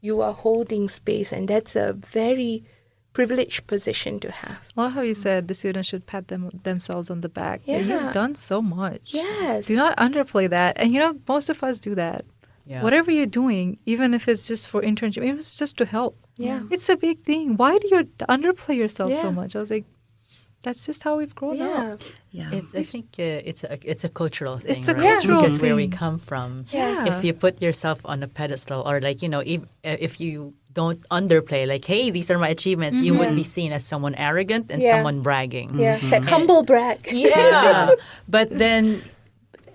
S5: you are holding space, and that's a very privileged position to have.
S1: Well, how you said the students should pat themselves on the back.
S5: Yeah.
S1: You've done so much.
S5: Yes.
S1: Do not underplay that. And most of us do that.
S6: Yeah.
S1: Whatever you're doing, even if it's just for internship, even if it's just to help.
S5: Yeah.
S1: It's a big thing. Why do you underplay yourself
S5: Yeah.
S1: so much? I was like, that's just how we've grown up.
S3: Yeah.
S6: I think it's a cultural thing.
S1: It's a
S6: right?
S1: cultural
S6: Because where we
S1: thing.
S6: come from,
S1: Yeah.
S6: if you put yourself on a pedestal, or like if you don't underplay, like, hey, these are my achievements, you would be seen as someone arrogant and
S5: Yeah.
S6: someone bragging.
S5: Yeah, that humble brag.
S6: Yeah. But then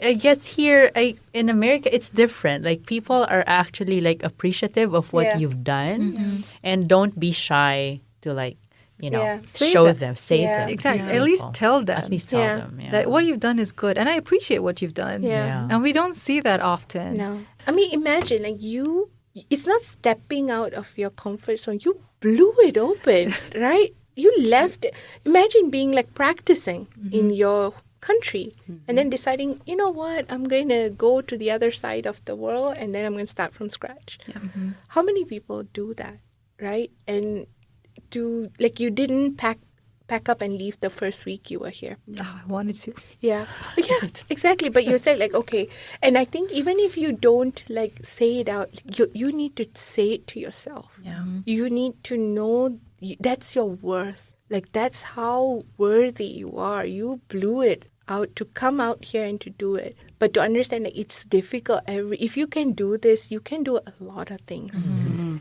S6: I guess here in America, it's different. Like, people are actually like appreciative of what
S5: Yeah.
S6: you've done, and don't be shy to, like,
S5: Yeah.
S6: show them, say
S5: Yeah.
S6: them.
S1: Exactly.
S6: to
S1: At least
S6: people.
S1: tell them.
S6: At least tell
S5: Yeah.
S6: them. Yeah.
S1: that what you've done is good. And I appreciate what you've done.
S5: Yeah.
S1: And we don't see that often.
S5: No. I mean, imagine, like, it's not stepping out of your comfort zone. You blew it open, right? You left it. Imagine being like practicing in your country and then deciding, you know what, I'm going to go to the other side of the world and then I'm going to start from scratch. How many people do that, right? And you didn't pack up and leave the first week you were here.
S1: Oh, I wanted to.
S5: Yeah, exactly. But you said, like, okay. And I think even if you don't, like, say it out, you need to say it to yourself.
S3: Yeah.
S5: You need to know that's your worth. Like, that's how worthy you are. You blew it out to come out here and to do it. But to understand that it's difficult. If you can do this, you can do a lot of things.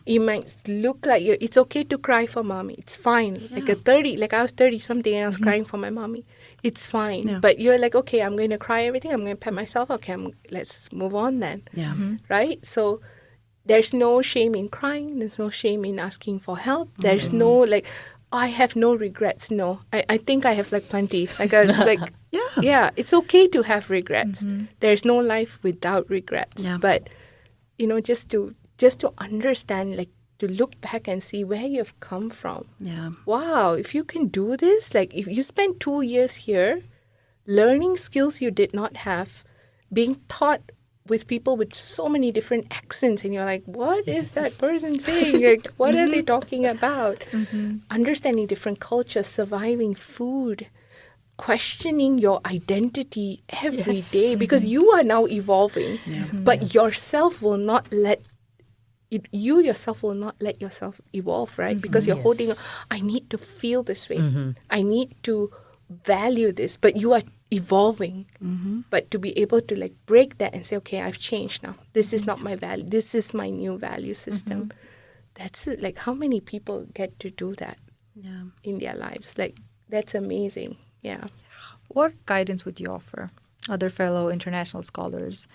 S5: You might look like it's okay to cry for mommy. It's fine. Yeah. Like I was 30 something and I was crying for my mommy. It's fine. Yeah. But you're like, okay, I'm going to cry everything. I'm going to pat myself. Okay, let's move on then.
S3: Yeah.
S5: Right? So there's no shame in crying. There's no shame in asking for help. There's no, like, I have no regrets. No, I think I have, like, plenty. Like, I was like, yeah, it's okay to have regrets. There's no life without regrets.
S3: Yeah.
S5: But, just to understand, like, to look back and see where you've come from.
S3: Yeah.
S5: Wow, if you can do this, like, if you spend 2 years here, learning skills you did not have, being taught with people with so many different accents, and you're like, what is that person saying? Like, what are they talking about? Understanding different cultures, surviving food, questioning your identity every day, because you are now evolving, but yourself will not let you yourself will not let yourself evolve, right? Because you're holding, I need to feel this way. I need to value this, but you are evolving. But to be able to like break that and say, okay, I've changed now. This is not my value. This is my new value system. That's it. Like, how many people get to do that in their lives? Like, that's amazing. Yeah.
S1: What guidance would you offer other fellow international scholars,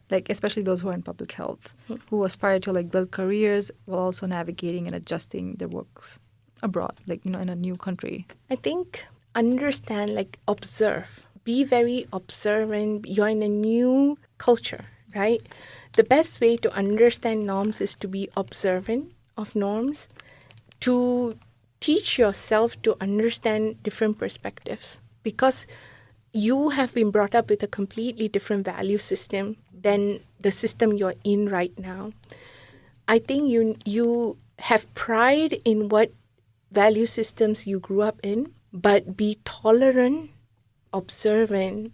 S1: like especially those who are in public health, who aspire to like build careers while also navigating and adjusting their works abroad, like, you know, in a new country?
S5: I think understand, like observe. Be very observant. You're in a new culture, right? The best way to understand norms is to be observant of norms, to teach yourself to understand different perspectives, because you have been brought up with a completely different value system than the system you're in right now. I think you have pride in what value systems you grew up in, but be tolerant, observant,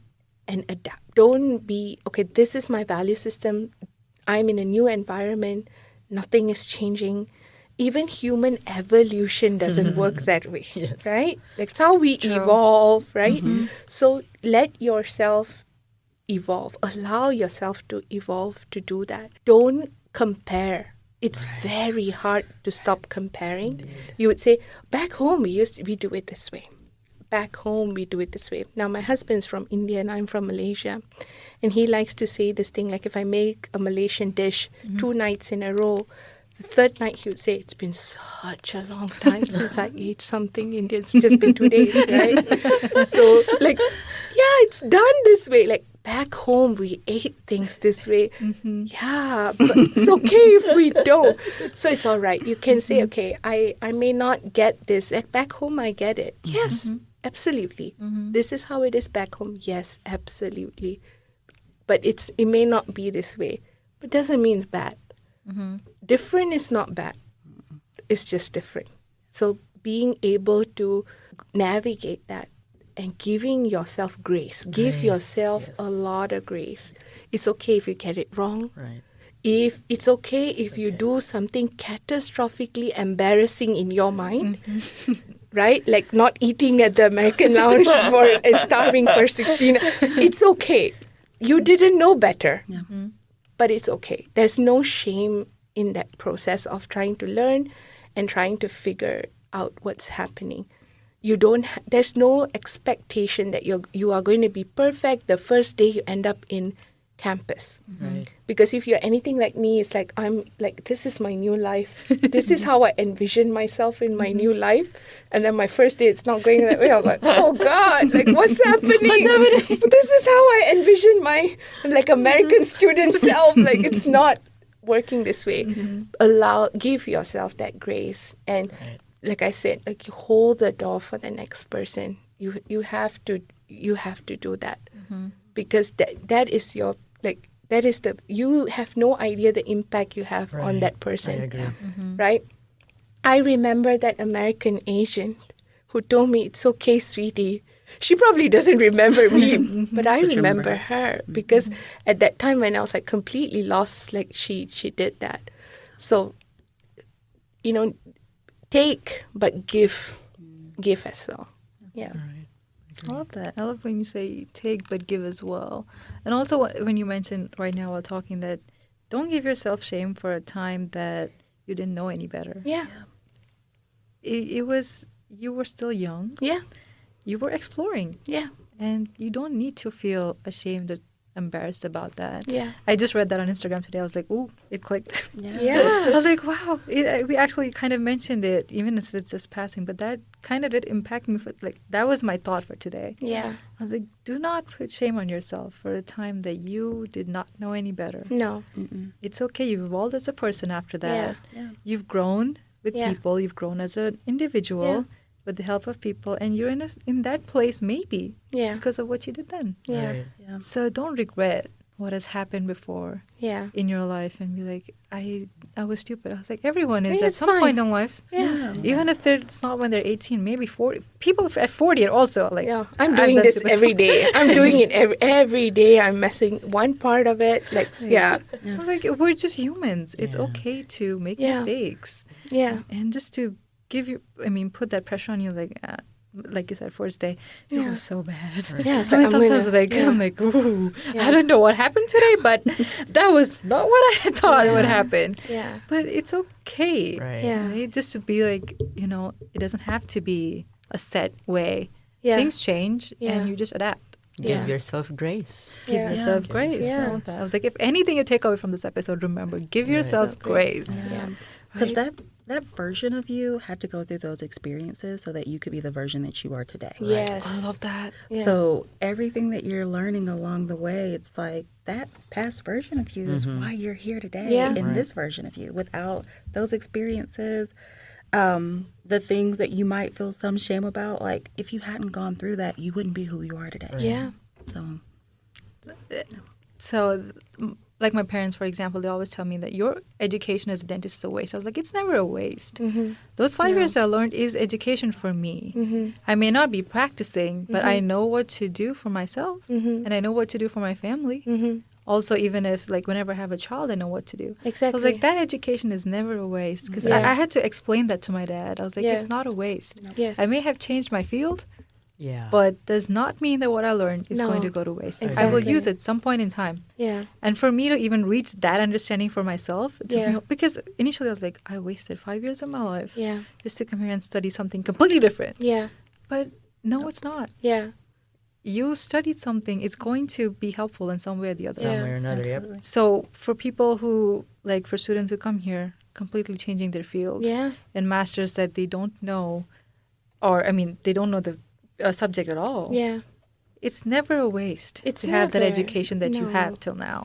S5: and adapt. Don't be, okay, this is my value system. I'm in a new environment. Nothing is changing. Even human evolution doesn't work that way, right? Like, it's how we evolve, right? So let yourself evolve. Allow yourself to evolve to do that. Don't compare. It's very hard to stop comparing. You would say, back home, we do it this way. Back home, we do it this way. Now, my husband's from India and I'm from Malaysia. And he likes to say this thing, like if I make a Malaysian dish 2 nights in a row, the third night he would say, it's been such a long time since I ate something Indian. It's just been 2 days, right? So, like, yeah, it's done this way. Like, back home, we ate things this way. Yeah, but it's okay if we don't. So it's all right. You can say, okay, I may not get this. Like, back home, I get it. Yes, absolutely. This is how it is back home. Yes, absolutely. But it may not be this way. But doesn't mean it's bad. Different is not bad. It's just different. So being able to navigate that and giving yourself grace. Give yourself a lot of grace. It's okay if you get it wrong.
S6: Right.
S5: If it's okay if you do something catastrophically embarrassing in your mind, right? Like not eating at the American Lounge and starving for 16. It's okay. You didn't know better. But it's okay. There's no shame in that process of trying to learn and trying to figure out what's happening. You don't. There's no expectation that you are going to be perfect the first day you end up in campus.
S6: Right.
S5: Because if you're anything like me, it's like I'm like, this is my new life. This is how I envision myself in my new life. And then my first day, it's not going that way. I'm like, oh God, like what's happening? This is how I envision my like American student self. Like it's not working this way. Give yourself that grace. And like I said, like you hold the door for the next person. You have to do that. Because that is your, like, that is you have no idea the impact you have on that person.
S6: I agree.
S5: Right? I remember that American Asian who told me, it's okay, sweetie. She probably doesn't remember me, but I remember her because at that time when I was like completely lost, like she did that. So, take, but give as well. Yeah.
S1: I love that. I love when you say take but give as well. And also when you mentioned right now while talking that don't give yourself shame for a time that you didn't know any better.
S5: Yeah.
S1: It was, you were still young.
S5: Yeah.
S1: You were exploring.
S5: Yeah.
S1: And you don't need to feel ashamed or embarrassed about that.
S5: Yeah.
S1: I just read that on Instagram today. I was like, ooh, it clicked.
S5: Yeah.
S1: I was like, wow. We actually kind of mentioned it, even if it's just passing, but that kind of did impact me. That was my thought for today.
S5: Yeah.
S1: I was like, do not put shame on yourself for a time that you did not know any better.
S5: No.
S1: It's okay. You've evolved as a person after that.
S5: Yeah.
S1: You've grown with people. You've grown as an individual with the help of people. And you're in that place maybe because of what you did then.
S5: Yeah.
S6: Right.
S1: So don't regret what has happened before in your life and be like, I was stupid. I was like, everyone is at some point in life.
S5: Yeah.
S1: Even if it's not when they're 18, maybe 40. People at 40 are also like,
S5: I'm doing this every day. I'm doing it every day. I'm messing one part of it. Like, I
S1: was like, we're just humans. It's okay to make mistakes.
S5: Yeah.
S1: And just to put that pressure on you, like, like you said, first day, it was so bad.
S5: Yeah,
S1: I mean, sometimes I'm like, ooh, I don't know what happened today, but that was not what I thought would happen.
S5: Yeah.
S1: But it's okay.
S6: Right.
S5: Yeah.
S1: Right? Just to be like, it doesn't have to be a set way.
S5: Yeah.
S1: Things change
S5: Yeah.
S1: and you just adapt.
S6: Give
S5: Yeah.
S6: yourself grace.
S1: Give
S5: Yeah.
S1: yourself
S6: Yeah.
S1: grace.
S5: Yeah.
S1: I love that. I was like, if anything you take away from this episode, remember, give yourself grace.
S5: Yeah.
S3: Because that version of you had to go through those experiences so that you could be the version that you are today.
S5: Yes.
S1: I love that.
S5: Yeah.
S3: So everything that you're learning along the way, it's like that past version of you is why you're here today
S5: Yeah.
S3: in this version of you. Without those experiences, the things that you might feel some shame about, like if you hadn't gone through that, you wouldn't be who you are today.
S5: Yeah.
S3: So
S1: Like my parents, for example, they always tell me that your education as a dentist is a waste. I was like, it's never a waste. Those 5 years I learned is education for me. I may not be practicing, but I know what to do for myself and I know what to do for my family. Also, even if, like, whenever I have a child, I know what to do.
S5: Exactly.
S1: So I was like, that education is never a waste. Because
S5: Yeah.
S1: I had to explain that to my dad. I was like,
S5: Yeah.
S1: it's not a waste.
S5: Yes.
S1: I may have changed my field,
S6: Yeah.
S1: but does not mean that what I learned is
S5: No.
S1: going to go to waste. I
S5: Exactly.
S1: will use it some point in time.
S5: Yeah.
S1: And for me to even reach that understanding for myself, it took
S5: Yeah.
S1: me, because initially I was like, I wasted 5 years of my life
S5: Yeah.
S1: just to come here and study something completely different.
S5: Yeah.
S1: But no, it's not.
S5: Yeah.
S1: You studied something, it's going to be helpful in some way or the other.
S5: Yeah.
S6: Somewhere or another, yep.
S3: absolutely.
S1: So for people who, like for students who come here, completely changing their field
S5: Yeah.
S1: and masters that they don't know, or I mean, they don't know the subject at all.
S5: Yeah.
S1: It's never a waste
S5: It's
S1: to have that
S5: never.
S1: education that you
S5: No.
S1: have till now.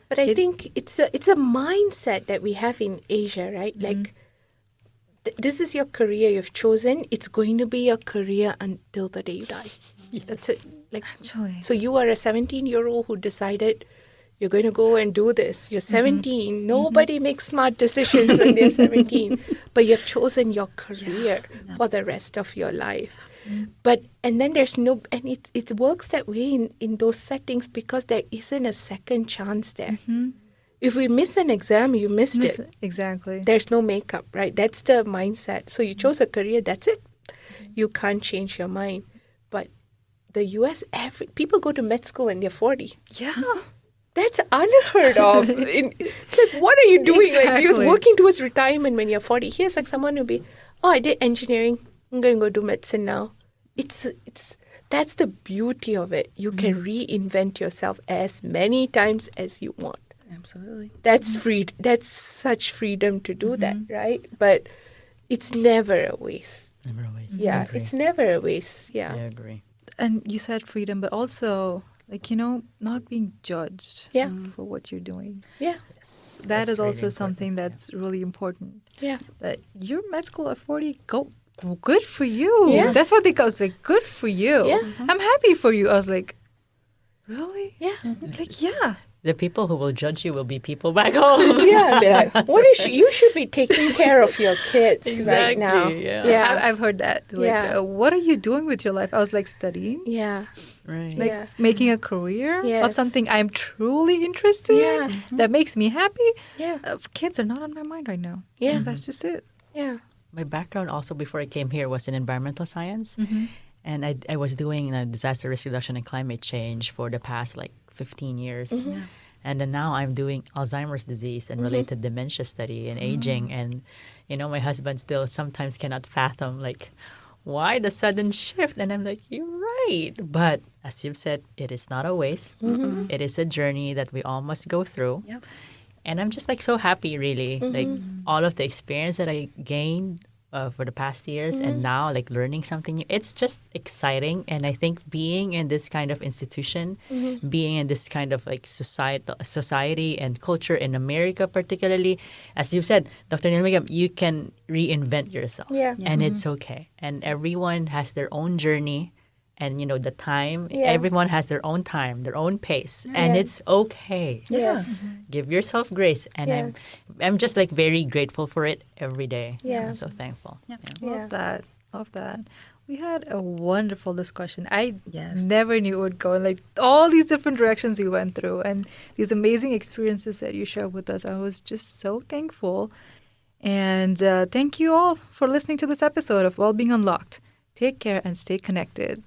S5: But I think it's a mindset that we have in Asia, right? Like, this is your career you've chosen. It's going to be your career until the day you die. That's it. Like,
S1: Actually.
S5: so you are a 17-year-old who decided you're going to go and do this. You're 17. Nobody makes smart decisions when they're 17. But you've chosen your career for the rest of your life. And then there's no, and it works that way in those settings because there isn't a second chance there. If we miss an exam, you missed it.
S1: Exactly.
S5: There's no makeup, right? That's the mindset. So you chose a career, that's it. You can't change your mind. But the US, people go to med school when they're 40.
S1: Yeah.
S5: That's unheard of. Like, what are you doing? Like,
S1: Exactly.
S5: you're working towards retirement when you're 40. Here's like someone who'll be, I did engineering. I'm going to go do medicine now. That's the beauty of it. You can reinvent yourself as many times as you want.
S3: Absolutely.
S5: That's free. That's such freedom to do that, right? But it's never a waste.
S6: Never a waste. I
S5: Yeah,
S6: agree.
S5: it's never a waste. Yeah.
S6: I agree.
S1: And you said freedom, but also, like, not being judged
S5: Yeah.
S1: for what you're doing.
S5: Yeah.
S6: Yes.
S1: That
S6: That's
S1: is also
S6: really
S1: something
S6: important,
S1: that's really important.
S5: Yeah.
S1: That you're med school at 40, good for you.
S5: Yeah.
S1: That's what they go. I was like, good for you.
S5: Yeah.
S1: I'm happy for you. I was like, really?
S5: Yeah.
S1: Like, yeah.
S6: The people who will judge you will be people back home.
S5: Yeah. Be like, you should be taking care of your kids right now.
S6: Exactly, yeah.
S5: Yeah.
S1: I've heard that. Like,
S5: Yeah.
S1: what are you doing with your life? I was like, studying.
S5: Yeah.
S6: Right.
S1: Like
S5: Yeah.
S1: making a career of
S5: Yes.
S1: something I'm truly interested
S5: Yeah.
S1: in that makes me happy.
S5: Yeah.
S1: Kids are not on my mind right now.
S5: Yeah.
S1: And that's just it.
S5: Yeah.
S6: My background also before I came here was in environmental science. And I was doing disaster risk reduction and climate change for the past like 15 years. And then now I'm doing Alzheimer's disease and related dementia study and aging. And, my husband still sometimes cannot fathom, like, why the sudden shift? And I'm like, you're right. But as you've said, it is not a waste. It is a journey that we all must go through.
S3: Yep.
S6: And I'm just like so happy, really. Like all of the experience that I gained for the past years and now like learning something new, it's just exciting. And I think being in this kind of institution, being in this kind of like society and culture in America particularly, as you've said, Dr. Neelamegam, you can reinvent yourself.
S5: Yeah.
S6: And it's okay. And everyone has their own journey. And, the time,
S5: Yeah.
S6: everyone has their own time, their own pace. And
S5: Yeah.
S6: it's okay.
S5: Yes.
S6: Give yourself grace. And
S5: Yeah.
S6: I'm just like very grateful for it every day.
S5: Yeah.
S6: I'm so thankful.
S3: Yeah.
S5: Yeah.
S1: Love that. Love that. We had a wonderful discussion. I
S3: Yes.
S1: never knew it would go in like all these different directions you went through and these amazing experiences that you shared with us. I was just so thankful. And thank you all for listening to this episode of Wellbeing Unlocked. Take care and stay connected.